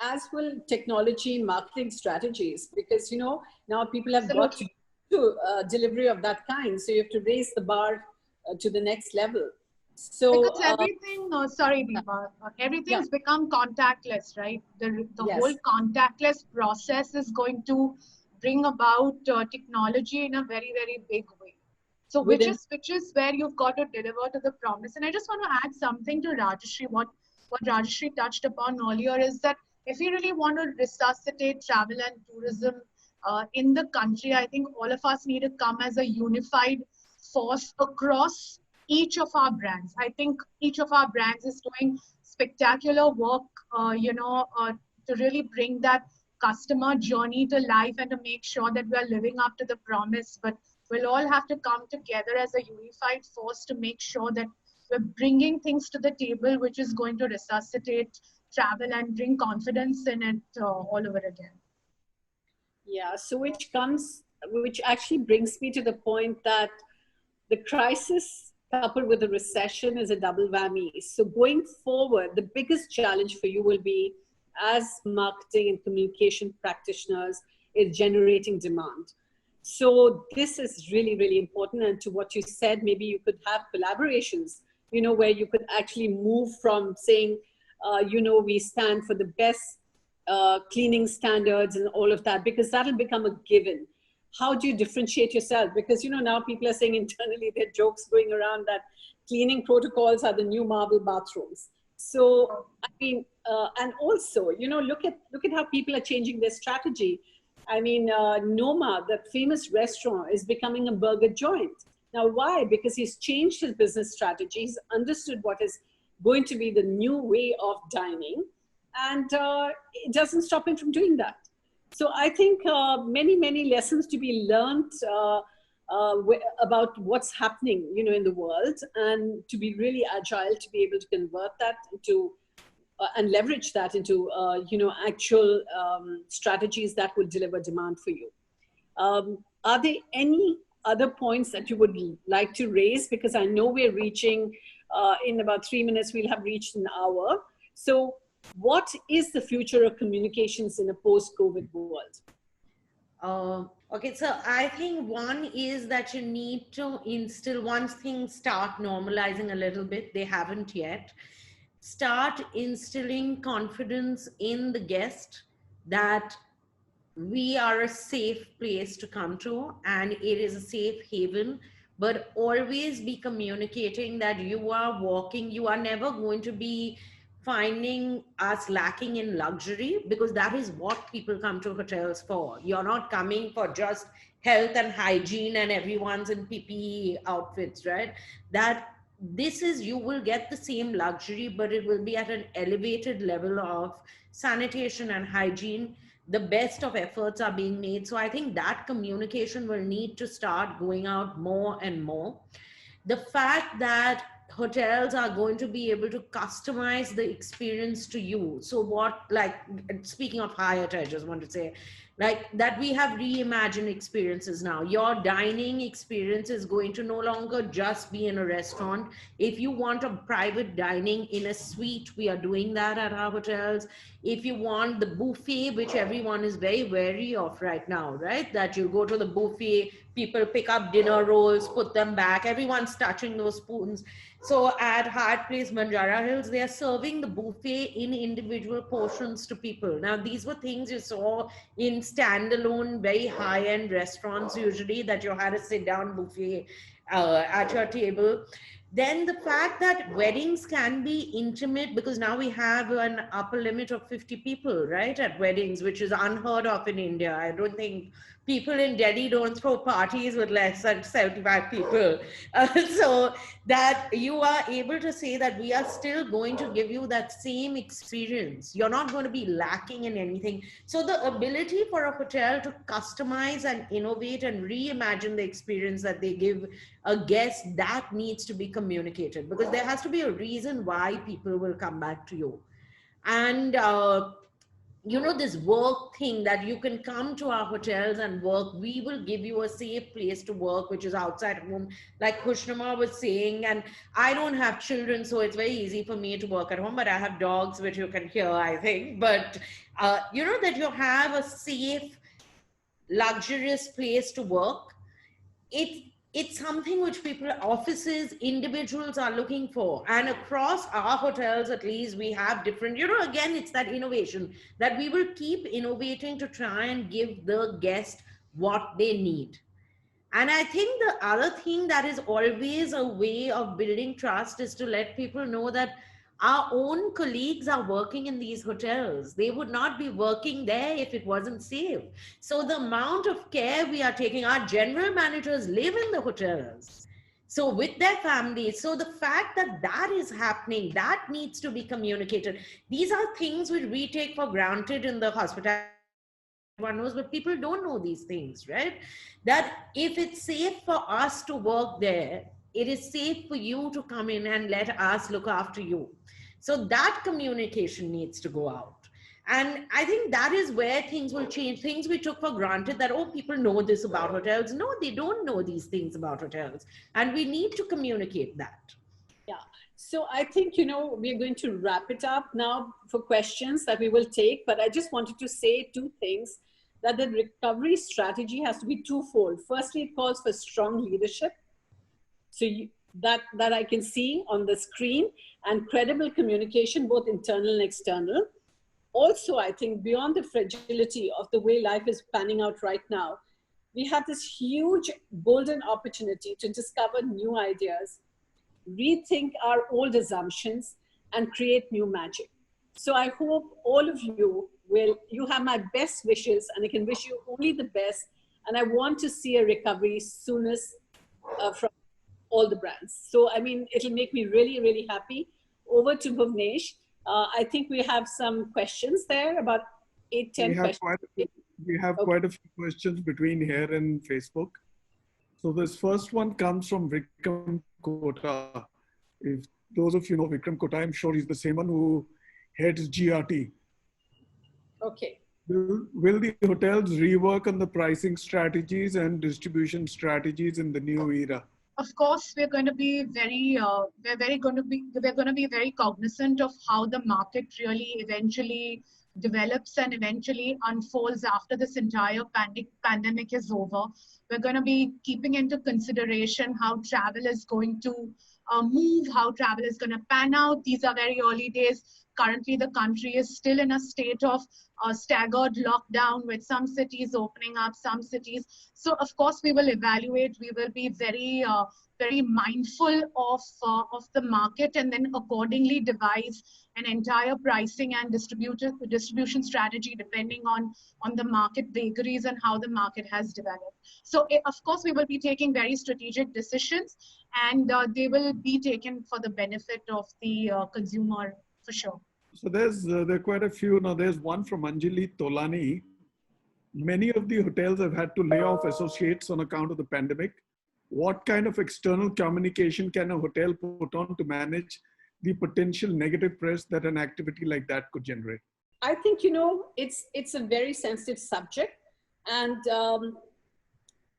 As will technology marketing strategies, because now people have got Absolutely. to delivery of that kind, so you have to raise the bar to the next level. So Because everything, sorry, Deepa, yeah, everything's become contactless, right? The whole yes, contactless process is going to bring about technology in a very, very big way. So within which is where you've got to deliver to the promise. And I just want to add something to Rajashri. What Rajashri touched upon earlier is that if you really want to resuscitate travel and tourism in the country, I think all of us need to come as a unified force across each of our brands. I think each of our brands is doing spectacular work, to really bring that customer journey to life and to make sure that we are living up to the promise. But we'll all have to come together as a unified force to make sure that we're bringing things to the table, which is going to resuscitate travel and bring confidence in it all over again. yeah. So which actually brings me to the point that the crisis coupled with the recession is a double whammy. So going forward, the biggest challenge for you will be, as marketing and communication practitioners, is generating demand. So this is really, really important. And to what you said, maybe you could have collaborations, where you could actually move from saying, we stand for the best cleaning standards and all of that, because that'll become a given. How do you differentiate yourself? Because now people are saying internally, there are jokes going around that cleaning protocols are the new marble bathrooms. So I mean, and also, look at how people are changing their strategy. I mean, Noma, the famous restaurant, is becoming a burger joint. Now, why? Because he's changed his business strategy. He's understood what is going to be the new way of dining, and it doesn't stop him from doing that. So I think many, many lessons to be learned about what's happening, in the world, and to be really agile to be able to convert that into and leverage that into, actual strategies that will deliver demand for you. Are there any other points that you would like to raise? Because I know we're reaching, in about 3 minutes, we'll have reached an hour. So what is the future of communications in a post-COVID world? Okay, so I think one is that you need to instill, once things start normalizing a little bit, they haven't yet, start instilling confidence in the guest that we are a safe place to come to and it is a safe haven. But always be communicating that you are never going to be finding us lacking in luxury, because that is what people come to hotels for. You're not coming for just health and hygiene and everyone's in PPE outfits, right? That this is, you will get the same luxury, but it will be at an elevated level of sanitation and hygiene. The best of efforts are being made. So I think that communication will need to start going out more and more. The fact that hotels are going to be able to customize the experience to you. So what, like, speaking of Hyatt, I just want to say, like, that we have reimagined experiences now. Your dining experience is going to no longer just be in a restaurant. If you want a private dining in a suite, we are doing that at our hotels. If you want the buffet, which everyone is very wary of right now, right? That you go to the buffet, people pick up dinner rolls, put them back, everyone's touching those spoons. So at Hyatt Place, Banjara Hills, they are serving the buffet in individual portions to people. Now, these were things you saw in standalone, very high-end restaurants usually, that you had a sit-down buffet at your table. Then the fact that weddings can be intimate, because now we have an upper limit of 50 people, right, at weddings, which is unheard of in India. I don't think people in Delhi don't throw parties with less than 75 people. So that you are able to say that we are still going to give you that same experience. You're not going to be lacking in anything. So the ability for a hotel to customize and innovate and reimagine the experience that they give a guest, that needs to be communicated, because there has to be a reason why people will come back to you. And you know, this work thing, that you can come to our hotels and work. We will give you a safe place to work, which is outside home, like Kushnama was saying. And I don't have children, so it's very easy for me to work at home, but I have dogs, which you can hear, I think. But you know, that you have a safe, luxurious place to work. It's something which people, offices, individuals are looking for. And across our hotels, at least, we have different, you know, again, it's that innovation, that we will keep innovating to try and give the guest what they need. And I think the other thing that is always a way of building trust is to let people know that our own colleagues are working in these hotels. They would not be working there if it wasn't safe. So the amount of care we are taking, our general managers live in the hotels, so with their families. So the fact that that is happening, that needs to be communicated. These are things which we take for granted in the hospitality, one knows, but people don't know these things, right? That if it's safe for us to work there, it is safe for you to come in and let us look after you. So that communication needs to go out. And I think that is where things will change. Things we took for granted, that, oh, people know this about hotels. No, they don't know these things about hotels. And we need to communicate that. Yeah. So I think, you know, we're going to wrap it up now for questions that we will take. But I just wanted to say two things, that the recovery strategy has to be twofold. Firstly, it calls for strong leadership. So that I can see on the screen, and credible communication, both internal and external. Also, I think beyond the fragility of the way life is panning out right now, we have this huge golden opportunity to discover new ideas, rethink our old assumptions, and create new magic. So I hope all of you have my best wishes, and I can wish you only the best. And I want to see a recovery soonest from all the brands. So, I mean, it'll make me really, really happy. Over to Bhuvnesh. I think we have some questions there, about 8-10 questions. We have quite a few questions between here and Facebook. So this first one comes from Vikram Kota. If those of you know Vikram Kota, I'm sure he's the same one who heads GRT. Okay. Will the hotels rework on the pricing strategies and distribution strategies in the new era? Of course, we're going to be very cognizant of how the market really eventually develops and eventually unfolds after this entire pandemic is over. We're going to be keeping into consideration how travel is going to move, how travel is going to pan out. These are very early days. Currently, the country is still in a state of staggered lockdown, with some cities opening up, some cities. So, of course, we will evaluate. We will be very mindful of the market, and then accordingly devise an entire pricing and distribution strategy depending on the market vagaries and how the market has developed. So, of course, we will be taking very strategic decisions, and they will be taken for the benefit of the consumer, for sure. So there are quite a few. Now there's one from Anjali Tolani. Many of the hotels have had to lay off associates on account of the pandemic. What kind of external communication can a hotel put on to manage the potential negative press that an activity like that could generate? I think, you know, it's a very sensitive subject. And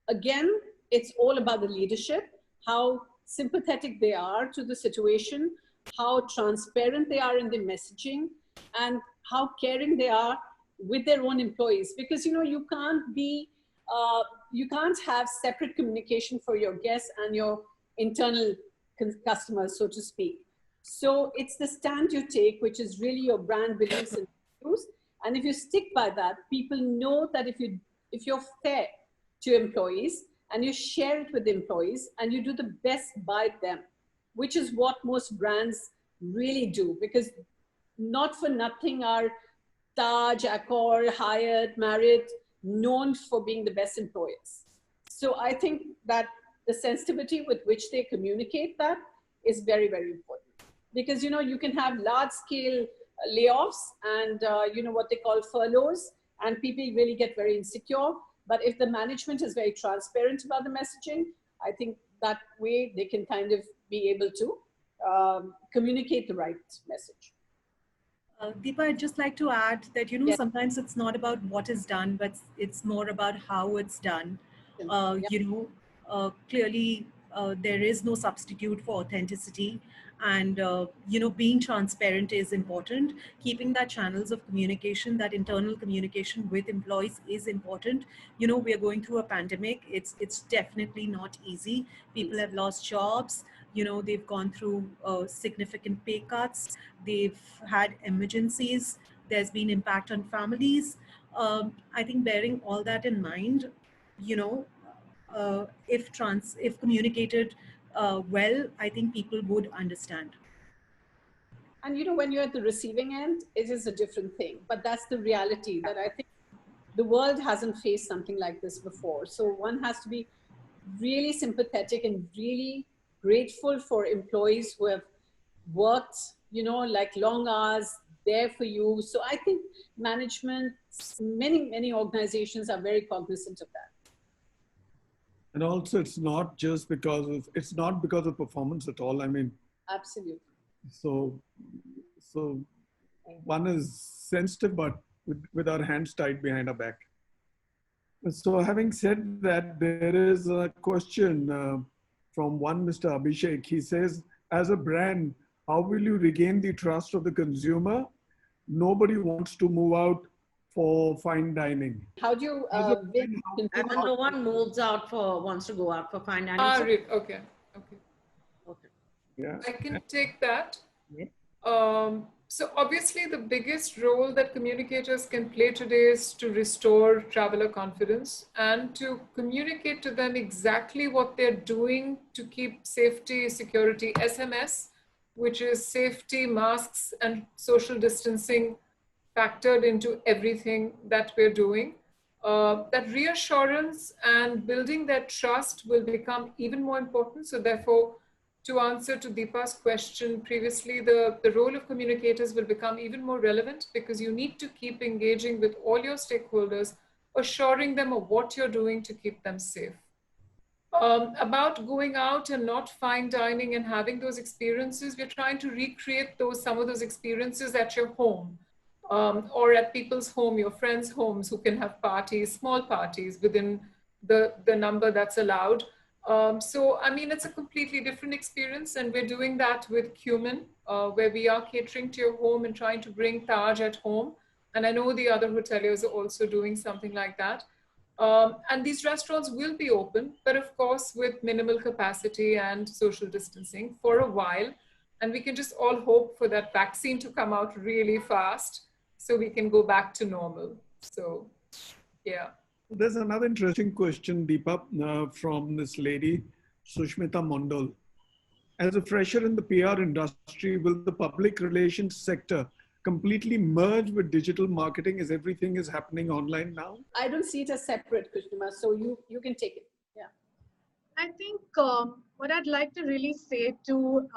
again, it's all about the leadership, how sympathetic they are to the situation, how transparent they are in the messaging, and how caring they are with their own employees. Because, you know, you can't have separate communication for your guests and your internal customers, so to speak. So it's the stand you take, which is really your brand beliefs and values. And if you stick by that, people know that if you're fair to employees and you share it with employees and you do the best by them, which is what most brands really do, because not for nothing are Taj, Accor, Hyatt, Marriott known for being the best employers. So I think that the sensitivity with which they communicate that is very, very important. Because, you know, you can have large scale layoffs and, you know, what they call furloughs, and people really get very insecure. But if the management is very transparent about the messaging, I think that way they can kind of be able to communicate the right message. Deepa, I'd just like to add that, you know, Yes. sometimes it's not about what is done, but it's more about how it's done. Yeah. You know, clearly there is no substitute for authenticity. And, you know, being transparent is important. Keeping that channels of communication, that internal communication with employees is important. You know, we are going through a pandemic. It's definitely not easy. People have lost jobs. You know, they've gone through significant pay cuts. They've had emergencies. There's been impact on families. I think bearing all that in mind, you know, if communicated well, I think people would understand. And you know, when you're at the receiving end, it is a different thing. But that's the reality that I think the world hasn't faced something like this before. So one has to be really sympathetic and really grateful for employees who have worked, you know, like long hours there for you. So I think management, many organizations are very cognizant of that. And also, it's not because of performance at all. I mean, Absolutely. so one is sensitive, but with our hands tied behind our back. So having said that, there is a question from one Mr. Abhishek. He says, as a brand, how will you regain the trust of the consumer? Nobody wants to move out for fine dining. How do you win And then consumer? no one wants to go out for fine dining. Ah, So- okay. Okay. Okay. Yeah. I can take that. Yeah. So obviously the biggest role that communicators can play today is to restore traveler confidence and to communicate to them exactly what they're doing to keep safety, security, SMS, which is safety, masks, and social distancing factored into everything that we're doing. That reassurance and building that trust will become even more important. So therefore, to answer to Deepa's question previously, the role of communicators will become even more relevant because you need to keep engaging with all your stakeholders, assuring them of what you're doing to keep them safe. About going out and not fine dining and having those experiences, we're trying to recreate some of those experiences at your home or at people's home, your friends' homes who can have parties, small parties within the number that's allowed. So, I mean, it's a completely different experience, and we're doing that with Cumin, where we are catering to your home and trying to bring Taj at home. And I know the other hoteliers are also doing something like that. And these restaurants will be open, but of course, with minimal capacity and social distancing for a while. And we can just all hope for that vaccine to come out really fast so we can go back to normal. So, yeah. There's another interesting question, Deepa, from this lady, Sushmita Mondal. As a fresher in the PR industry, will the public relations sector completely merge with digital marketing as everything is happening online now? I don't see it as separate, Krishnima, so you can take it. Yeah. I think what I'd like to really say to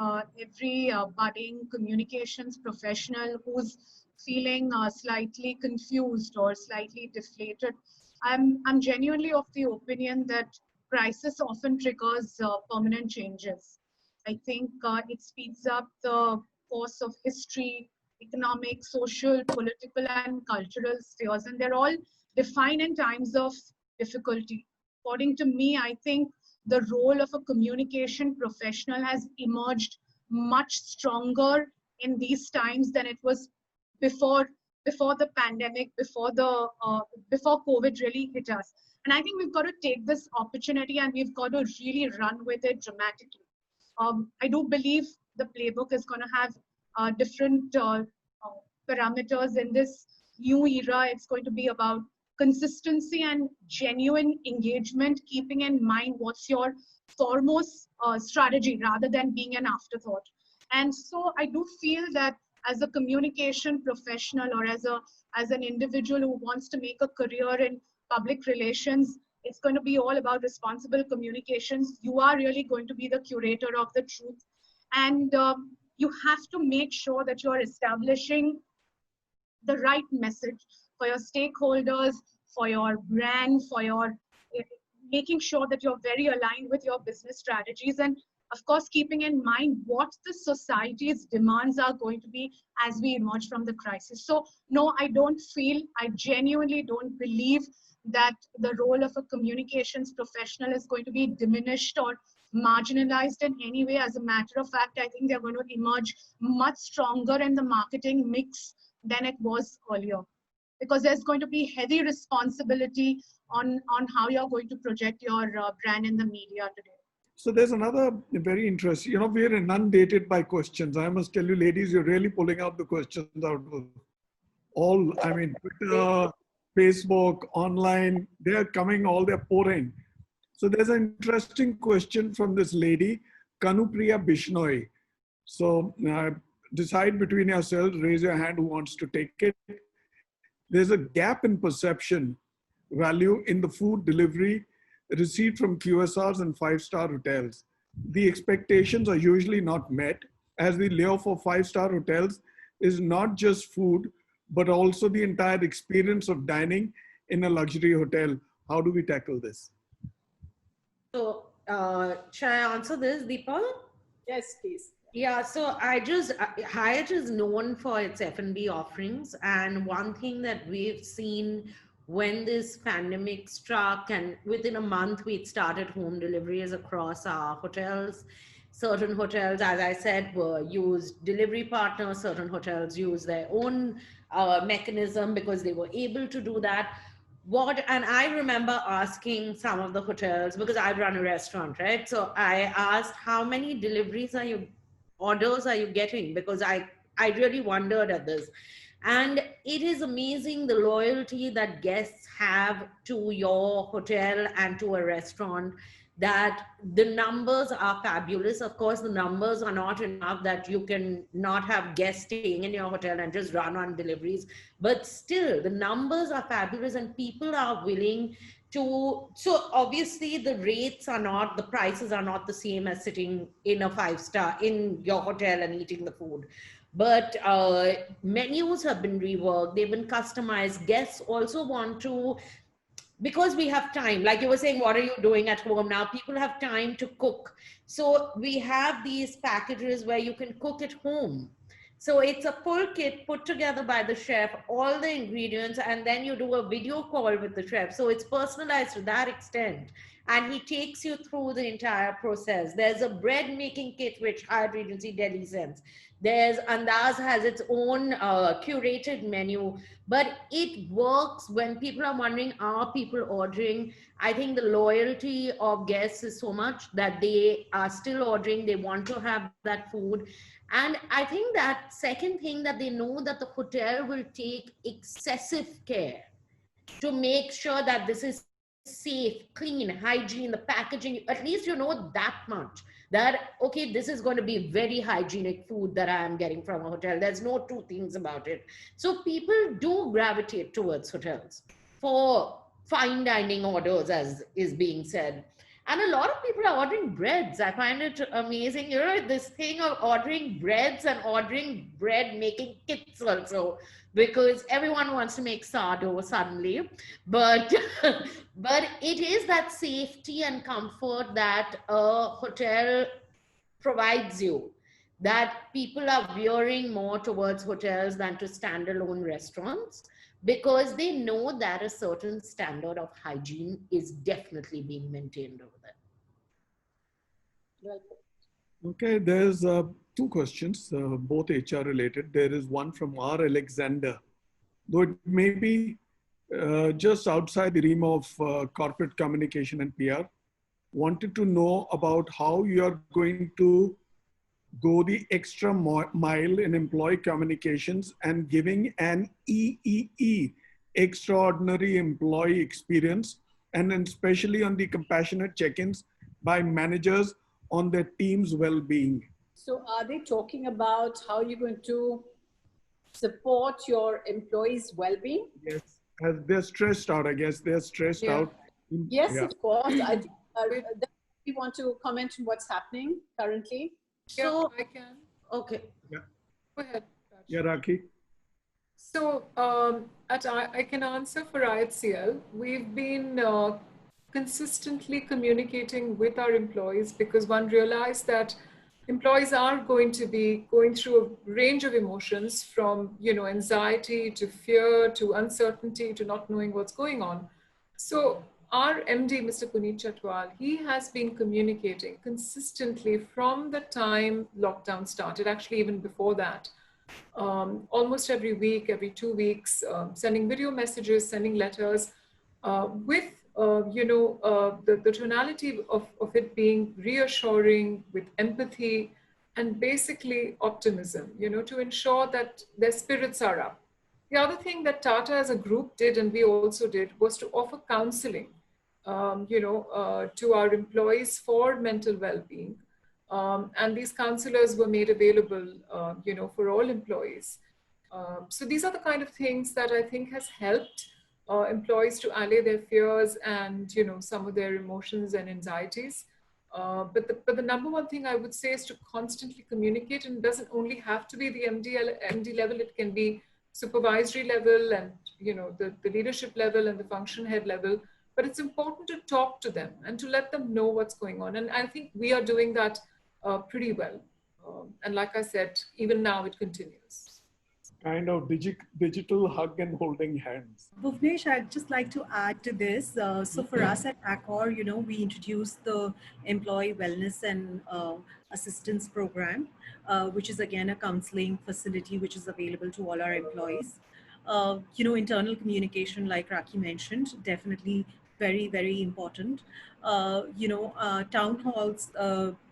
every budding communications professional who's feeling slightly confused or slightly deflated, I'm genuinely of the opinion that crisis often triggers permanent changes. I think it speeds up the course of history, economic, social, political, and cultural spheres, and they're all defined in times of difficulty. According to me, I think the role of a communication professional has emerged much stronger in these times than it was before the pandemic, before COVID really hit us. And I think we've got to take this opportunity and we've got to really run with it dramatically. I do believe the playbook is going to have different parameters in this new era. It's going to be about consistency and genuine engagement, keeping in mind what's your foremost strategy rather than being an afterthought. And so I do feel that as a communication professional or as an individual who wants to make a career in public relations, it's going to be all about responsible communications. You are really going to be the curator of the truth. And you have to make sure that you're establishing the right message for your stakeholders, for your brand, for your making sure that you're very aligned with your business strategies, and of course, keeping in mind what the society's demands are going to be as we emerge from the crisis. So no, I genuinely don't believe that the role of a communications professional is going to be diminished or marginalized in any way. As a matter of fact, I think they're going to emerge much stronger in the marketing mix than it was earlier, because there's going to be heavy responsibility on how you're going to project your brand in the media today. So there's another very interesting, we're inundated by questions. I must tell you, ladies, you're really pulling out the questions out of all, Twitter, Facebook, online, they're coming, they're pouring. So there's an interesting question from this lady, Kanupriya Bishnoi. So decide between yourselves, raise your hand who wants to take it. There's a gap in perception value in the food delivery received from QSRs and five-star hotels. The expectations are usually not met, as the lure for five-star hotels is not just food, but also the entire experience of dining in a luxury hotel. How do we tackle this? So, shall I answer this, Deepa? Yes, please. Yeah, so Hyatt is known for its F&B offerings. And one thing that we've seen when this pandemic struck, and within a month, we'd started home deliveries across our hotels. Certain hotels, as I said, used delivery partners. Certain hotels used their own mechanism because they were able to do that. And I remember asking some of the hotels, because I run a restaurant, right? So I asked, how many orders are you getting? Because I really wondered at this. And it is amazing the loyalty that guests have to your hotel and to a restaurant, that the numbers are fabulous. Of course, the numbers are not enough that you can not have guests staying in your hotel and just run on deliveries. But still, the numbers are fabulous and people are willing to. So obviously the prices are not the same as sitting in a five-star in your hotel and eating the food. But menus have been reworked, they've been customized. Guests also want to, because we have time, like you were saying, what are you doing at home now? People have time to cook. So we have these packages where you can cook at home. So it's a full kit put together by the chef, all the ingredients, and then you do a video call with the chef. So it's personalized to that extent. And he takes you through the entire process. There's a bread making kit which Hyatt Regency Delhi sends. Andaz has its own curated menu, but it works when people are wondering, are people ordering? I think the loyalty of guests is so much that they are still ordering. They want to have that food. And I think that second thing, that they know that the hotel will take excessive care to make sure that this is safe, clean, hygiene, the packaging, at least you know that much, that, okay, this is going to be very hygienic food that I am getting from a hotel. There's no two things about it. So people do gravitate towards hotels for fine dining orders, as is being said. And a lot of people are ordering breads. I find it amazing, this thing of ordering breads and ordering bread making kits also, because everyone wants to make sourdough suddenly. But but it is that safety and comfort that a hotel provides you, that people are veering more towards hotels than to standalone restaurants, because they know that a certain standard of hygiene is definitely being maintained over there. Okay, there's two questions, both HR related. There is one from R. Alexander, though it may be just outside the realm of corporate communication and PR. Wanted to know about how you're going to go the extra mile in employee communications and giving an EEE, extraordinary employee experience, and especially on the compassionate check-ins by managers on their team's well-being. So are they talking about how you're going to support your employees' well-being? Yes, as they're stressed out, I guess they're stressed out. Yes, yeah. Of course. I think we want to comment on what's happening currently. So I can. Okay. Yeah. Go ahead. Raj. Yeah, Rakhi. So I can answer for IHCL. We've been consistently communicating with our employees, because one realized that employees are going to be going through a range of emotions, from anxiety to fear to uncertainty to not knowing what's going on. So our MD, Mr. Puneet Chatwal, he has been communicating consistently from the time lockdown started, actually even before that, almost every week, every 2 weeks, sending video messages, sending letters, with the tonality of it being reassuring, with empathy, and basically optimism, to ensure that their spirits are up. The other thing that Tata as a group did, and we also did, was to offer counseling, to our employees for mental well-being. And these counselors were made available, for all employees. So these are the kind of things that I think has helped employees to allay their fears and some of their emotions and anxieties. But the number one thing I would say is to constantly communicate, and it doesn't only have to be the MD level. It can be supervisory level, and the leadership level and the function head level. But it's important to talk to them and to let them know what's going on. And I think we are doing that pretty well. And like I said, even now it continues. Kind of digital hug and holding hands. Bhuvnesh, I'd just like to add to this. So for us at Accor, we introduced the Employee Wellness and Assistance Program, which is again a counseling facility which is available to all our employees. Internal communication, like Rakhi mentioned, definitely very, very important. Town halls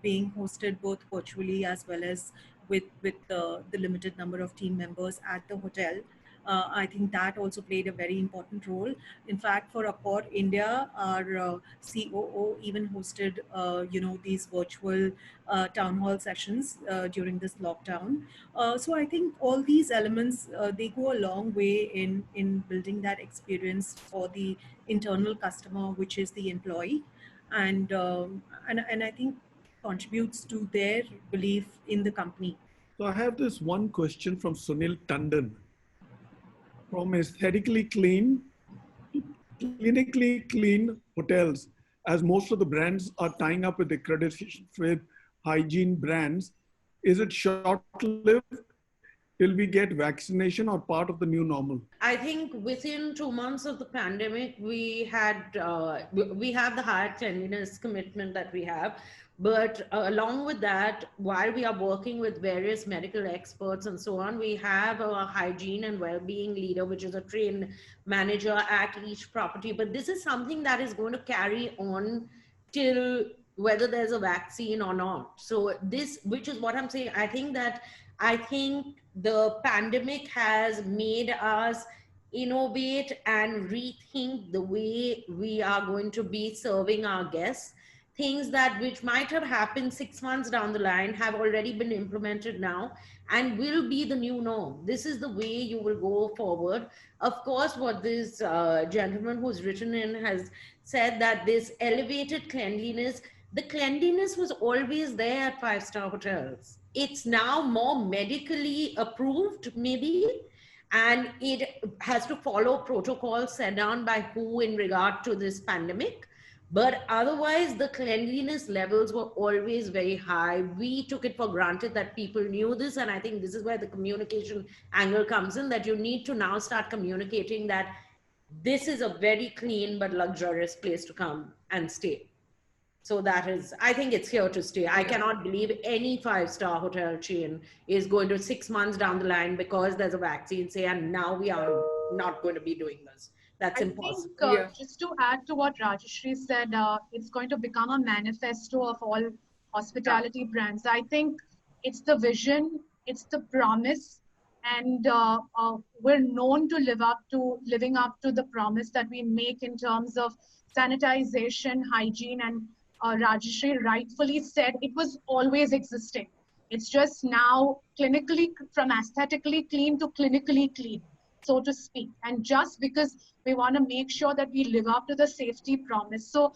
being hosted both virtually as well as with the limited number of team members at the hotel. I think that also played a very important role. In fact, for Accor India, our COO even hosted, these virtual town hall sessions during this lockdown. So I think all these elements, they go a long way in building that experience for the internal customer, which is the employee, and I think contributes to their belief in the company. So I have this one question from Sunil Tandon. From aesthetically clean to clinically clean hotels, as most of the brands are tying up with accreditation with hygiene brands, is it short-lived till we get vaccination or part of the new normal? I think within 2 months of the pandemic, we have the higher cleanliness commitment that we have. But along with that, while we are working with various medical experts and so on, we have a hygiene and well-being leader, which is a trained manager at each property. But this is something that is going to carry on till whether there's a vaccine or not. So this, which is what I'm saying, I think the pandemic has made us innovate and rethink the way we are going to be serving our guests. Things that which might have happened 6 months down the line have already been implemented now and will be the new norm. This is the way you will go forward. Of course, what this gentleman who's written in has said, that this elevated cleanliness, the cleanliness was always there at 5-star hotels. It's now more medically approved, maybe, and it has to follow protocols set down by WHO in regard to this pandemic. But otherwise, the cleanliness levels were always very high. We took it for granted that people knew this. And I think this is where the communication angle comes in, that you need to now start communicating that this is a very clean but luxurious place to come and stay. So that is, I think it's here to stay. I cannot believe any 5-star hotel chain is going to 6 months down the line because there's a vaccine, say, and now we are not going to be doing this. That's impossible. I think, just to add to what Rajeshri said, it's going to become a manifesto of all hospitality brands. I think it's the vision, it's the promise, and we're known to living up to the promise that we make in terms of sanitization, hygiene, and Rajeshri rightfully said it was always existing. It's just now clinically, from aesthetically clean to clinically clean, so to speak. And just because we want to make sure that we live up to the safety promise. So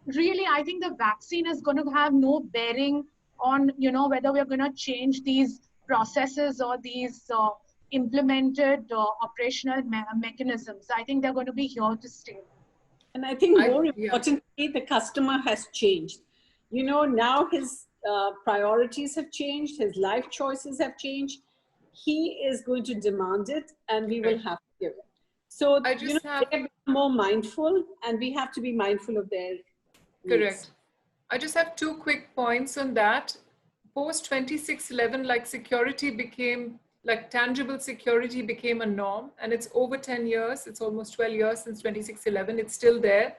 really, I think the vaccine is going to have no bearing on, whether we're going to change these processes or these implemented operational mechanisms. I think they're going to be here to stay. And I think more yeah. importantly, the customer has changed. You know, now his priorities have changed, his life choices have changed. He is going to demand it, and we will have to give it. So, I you just know, have, they're more mindful, and we have to be mindful of their needs. correct. I just have 2 quick points on that. Post 2611, like security became, like tangible security became a norm, and it's over 10 years. It's almost 12 years since 2611. It's still there.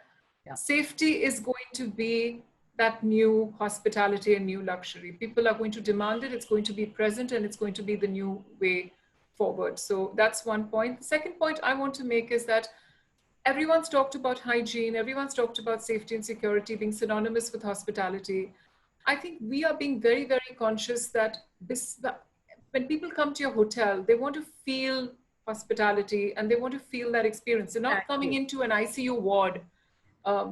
Yeah. Safety is going to be that new hospitality and new luxury. People are going to demand it. It's going to be present, and it's going to be the new way forward. So that's one point. The second point I want to make is that everyone's talked about hygiene, everyone's talked about safety and security being synonymous with hospitality. I think we are being very, very conscious that when people come to your hotel, they want to feel hospitality and they want to feel that experience. They're not coming into an ICU ward.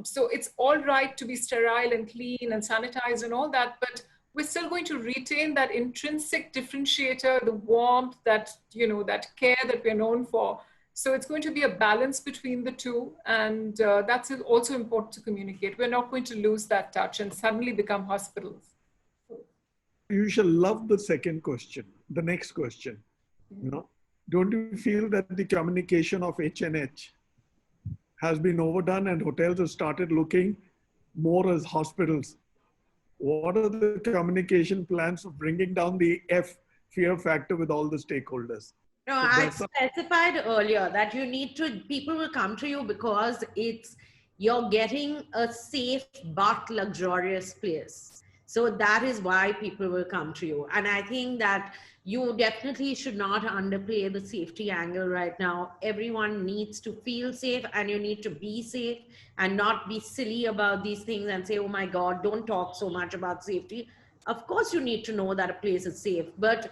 So it's all right to be sterile and clean and sanitized and all that, but we're still going to retain that intrinsic differentiator, the warmth, that, you know, that care that we're known for. So it's going to be a balance between the two, and that's also important to communicate. We're not going to lose that touch and suddenly become hospitals. You shall love the second question, the next question. You know, don't you feel that the communication of H&H has been overdone and hotels have started looking more as hospitals? What are the communication plans for bringing down the fear factor with all the stakeholders? No, So I that's specified earlier that you need to, people will come to you because you're getting a safe but luxurious place. So that is why people will come to you. And I think that you definitely should not underplay the safety angle right now. Everyone needs to feel safe, and you need to be safe and not be silly about these things and say, oh my God, don't talk so much about safety. Of course, you need to know that a place is safe, but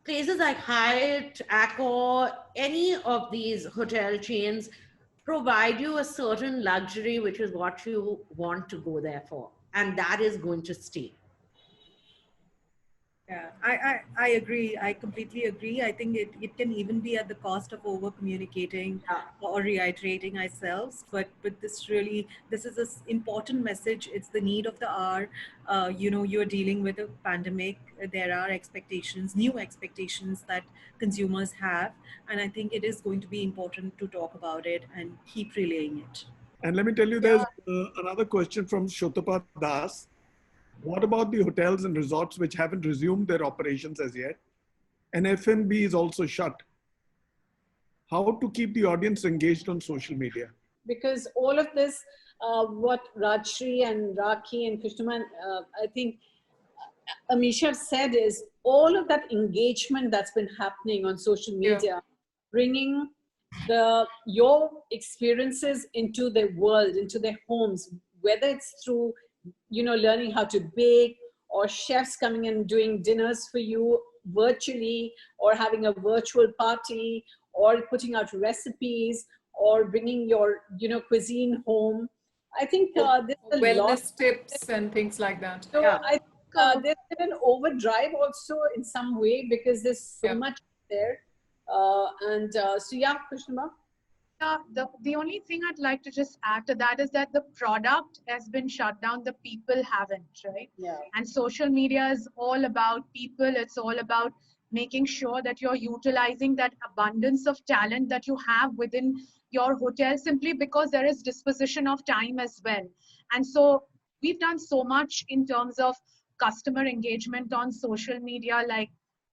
places like Hyatt, Accor, any of these hotel chains provide you a certain luxury, which is what you want to go there for. And that is going to stay. Yeah, I agree. I completely agree. I think it can even be at the cost of over communicating or reiterating ourselves. But this is an important message. It's the need of the hour. You know, you're dealing with a pandemic. There are expectations, new expectations that consumers have. And I think it is going to be important to talk about it and keep relaying it. And let me tell you, there's another question from Shotapa Das. What about the hotels and resorts which haven't resumed their operations as yet? And F&B is also shut. How to keep the audience engaged on social media? Because all of this, what Rajshri and Rakhi and Krishnaman, I think Amisha said, is all of that engagement that's been happening on social media, bringing your experiences into their world, into their homes, whether it's through, you know, learning how to bake, or chefs coming and doing dinners for you virtually, or having a virtual party, or putting out recipes, or bringing your, you know, cuisine home. I think there's a wellness tips and things like that. So I think there's been an overdrive also in some way, because there's so much there. So yeah, Krishnama. The only thing I'd like to just add to that is that the product has been shut down, the people haven't, right? Yeah. And social media is all about people. It's all about making sure that you're utilizing that abundance of talent that you have within your hotel, simply because there is disposition of time as well. And so we've done so much in terms of customer engagement on social media, like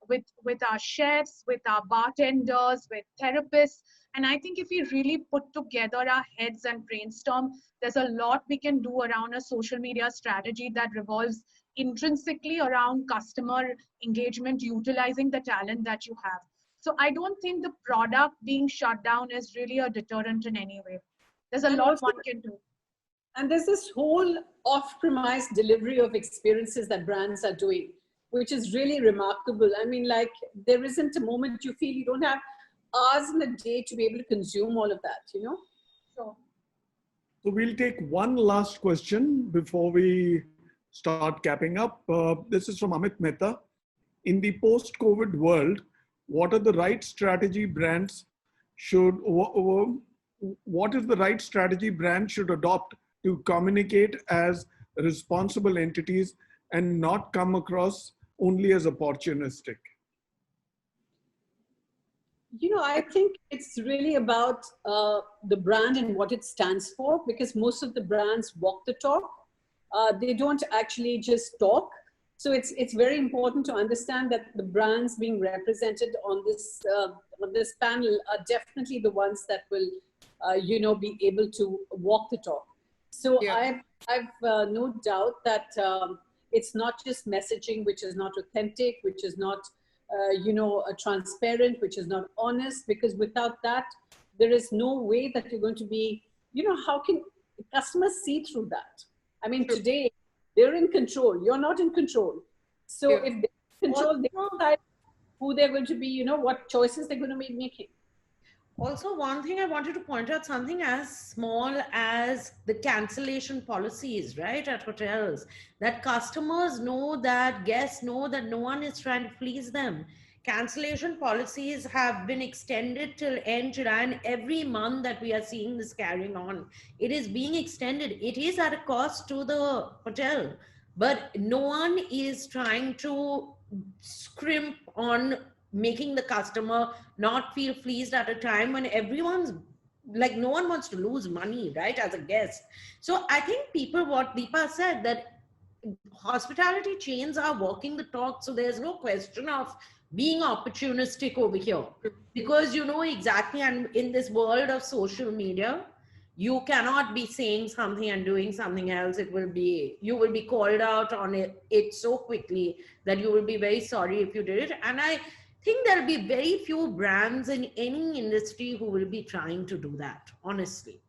with our chefs, with our bartenders, with therapists. And I think if we really put together our heads and brainstorm, there's a lot we can do around a social media strategy that revolves intrinsically around customer engagement, utilizing the talent that you have. So I don't think the product being shut down is really a deterrent in any way. There's a lot one can do. And there's this whole off-premise delivery of experiences that brands are doing, which is really remarkable. I mean, like, there isn't a moment you feel you don't have hours in a day to be able to consume all of that, you know? So we'll take one last question before we start capping up. This is from Amit Mehta. In the post-COVID world, what are the right strategy brands should what is the right strategy brand should adopt to communicate as responsible entities and not come across only as opportunistic? You know, I think it's really about the brand and what it stands for, because most of the brands walk the talk. They don't actually just talk. So it's very important to understand that the brands being represented on this panel are definitely the ones that will, be able to walk the talk. So Yeah. I've no doubt that it's not just messaging which is not authentic, which is not transparent, which is not honest, because without that, there is no way that you're going to be, how can customers see through that? I mean, today they're in control. You're not in control. So if they're in control, they decide who they're going to be, what choices they're going to be making. Also, one thing I wanted to point out, something as small as the cancellation policies, right, at hotels, that customers know, that guests know that no one is trying to please them. Cancellation policies have been extended till end July, and every month that we are seeing this carrying on, it is being extended. It is at a cost to the hotel, but no one is trying to scrimp on making the customer not feel pleased at a time when everyone's like, no one wants to lose money, right, as a guest. So I think people, what Deepa said, that hospitality chains are walking the talk. So there's no question of being opportunistic over here, because you know exactly, and in this world of social media, you cannot be saying something and doing something else. You will be called out on it so quickly that you will be very sorry if you did it. And I think there'll be very few brands in any industry who will be trying to do that, honestly.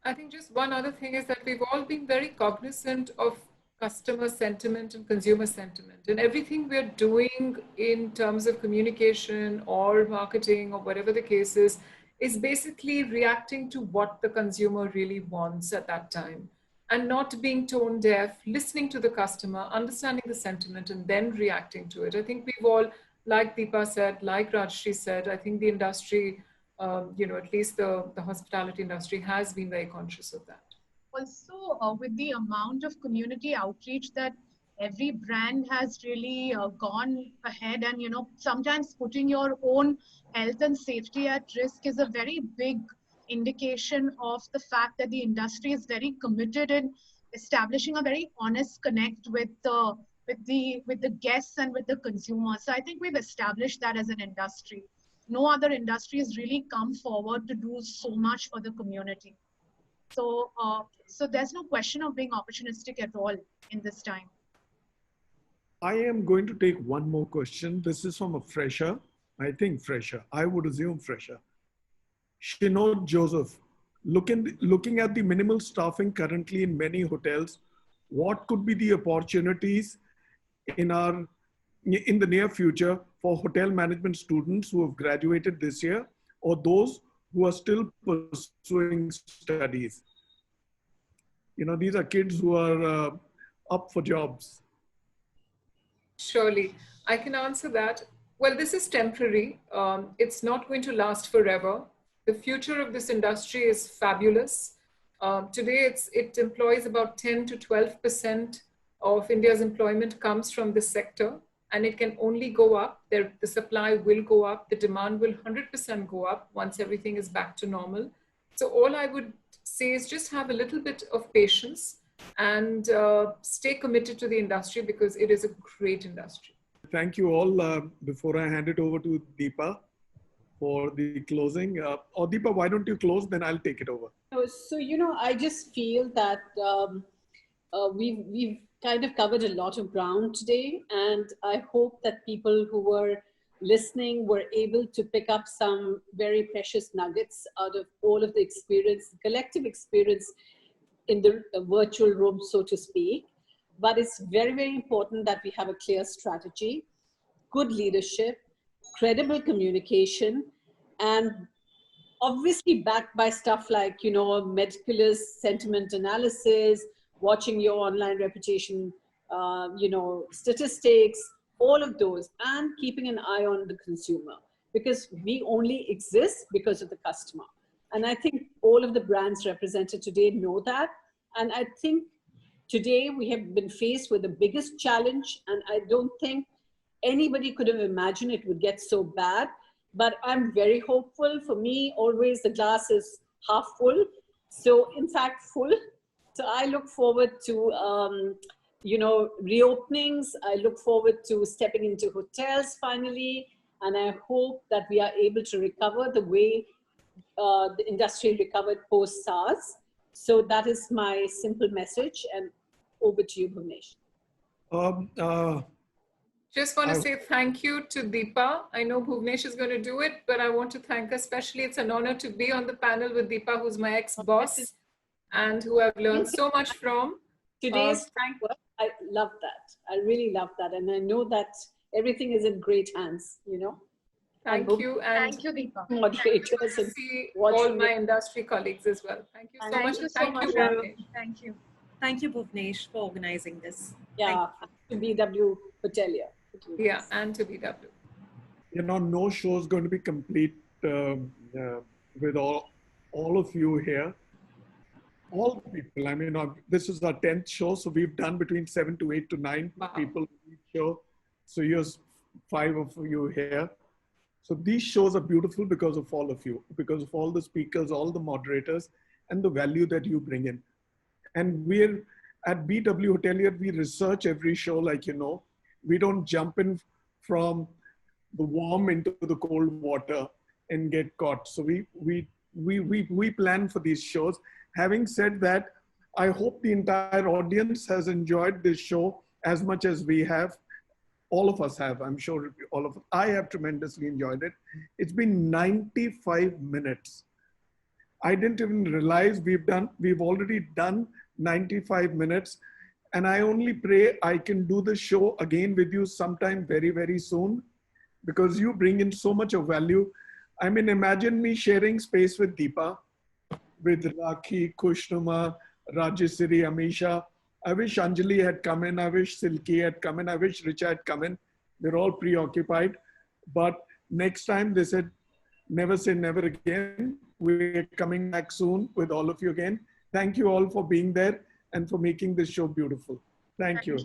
I think just one other thing is that we've all been very cognizant of customer sentiment and consumer sentiment, and everything we're doing in terms of communication or marketing or whatever the case is basically reacting to what the consumer really wants at that time, and not being tone deaf, listening to the customer, understanding the sentiment, and then reacting to it. I think we've all, like Deepa said, like Rajshri said, I think the industry, at least the hospitality industry has been very conscious of that. Also, with the amount of community outreach that every brand has really gone ahead, and sometimes putting your own health and safety at risk is a very big indication of the fact that the industry is very committed in establishing a very honest connect with the guests and with the consumers. So I think we've established that as an industry. No other industry has really come forward to do so much for the community. So, so there's no question of being opportunistic at all in this time. I am going to take one more question. This is from a fresher. I think fresher. I would assume fresher. Shinod Joseph, looking at the minimal staffing currently in many hotels, what could be the opportunities in the near future for hotel management students who have graduated this year, or those who are still pursuing studies? These are kids who are up for jobs. Surely, I can answer that. Well, this is temporary. It's not going to last forever. The future of this industry is fabulous. Today, it employs about 10 to 12% of India's employment comes from this sector, and it can only go up. The supply will go up. The demand will 100% go up once everything is back to normal. So all I would say is just have a little bit of patience and stay committed to the industry, because it is a great industry. Thank you all. Before I hand it over to Deepa for the closing, or Deepa, why don't you close, then I'll take it over. So, I just feel that we've kind of covered a lot of ground today, and I hope that people who were listening were able to pick up some very precious nuggets out of all of the experience, collective experience in the virtual room, so to speak. But it's very, very important that we have a clear strategy, good leadership, credible communication, and obviously backed by stuff like, meticulous sentiment analysis, watching your online reputation, statistics, all of those, and keeping an eye on the consumer, because we only exist because of the customer. And I think all of the brands represented today know that. And I think today we have been faced with the biggest challenge, and I don't think anybody could have imagined it would get so bad. But I'm very hopeful. For me, always the glass is half full. So in fact, full. So I look forward to, you know, reopenings. I look forward to stepping into hotels finally. And I hope that we are able to recover the way the industry recovered post-SARS. So that is my simple message. And over to you, Bhuvnesh. Just want to say thank you to Deepa. I know Bhuvnesh is going to do it, but I want to thank her especially. It's an honor to be on the panel with Deepa, who's my ex-boss and who I've learned so much from. Today's work, I love that. I really love that. And I know that everything is in great hands, you know. Thank you. And thank you, Deepa. Moderators and see all my industry colleagues as well. Thank you so much. Thank you so much. Bhuvnesh. Thank you. Thank you, Bhuvnesh, for organizing this. yeah, to BW Hotelier. Yeah, and to BW. You know, no show is going to be complete with all of you here. All the people. I mean, this is our 10th show, so we've done between 7 to 8 to 9 people each show. So here's 5 of you here. So these shows are beautiful because of all of you, because of all the speakers, all the moderators, and the value that you bring in. And we're at BW Hotelier, we research every show, like you know. We don't jump in from the warm into the cold water and get caught. So we plan for these shows. Having said that, I hope the entire audience has enjoyed this show as much as we have. All of us have, I'm sure all of us. I have tremendously enjoyed it. It's been 95 minutes. I didn't even realize we've already done 95 minutes. And I only pray I can do the show again with you sometime very, very soon, because you bring in so much of value. I mean, imagine me sharing space with Deepa, with Rakhi, Kushnuma, Rajeshri, Amisha. I wish Anjali had come in. I wish Silky had come in. I wish Richa had come in. They're all preoccupied. But next time they said, never say never again. We're coming back soon with all of you again. Thank you all for being there and for making this show beautiful. Thank you.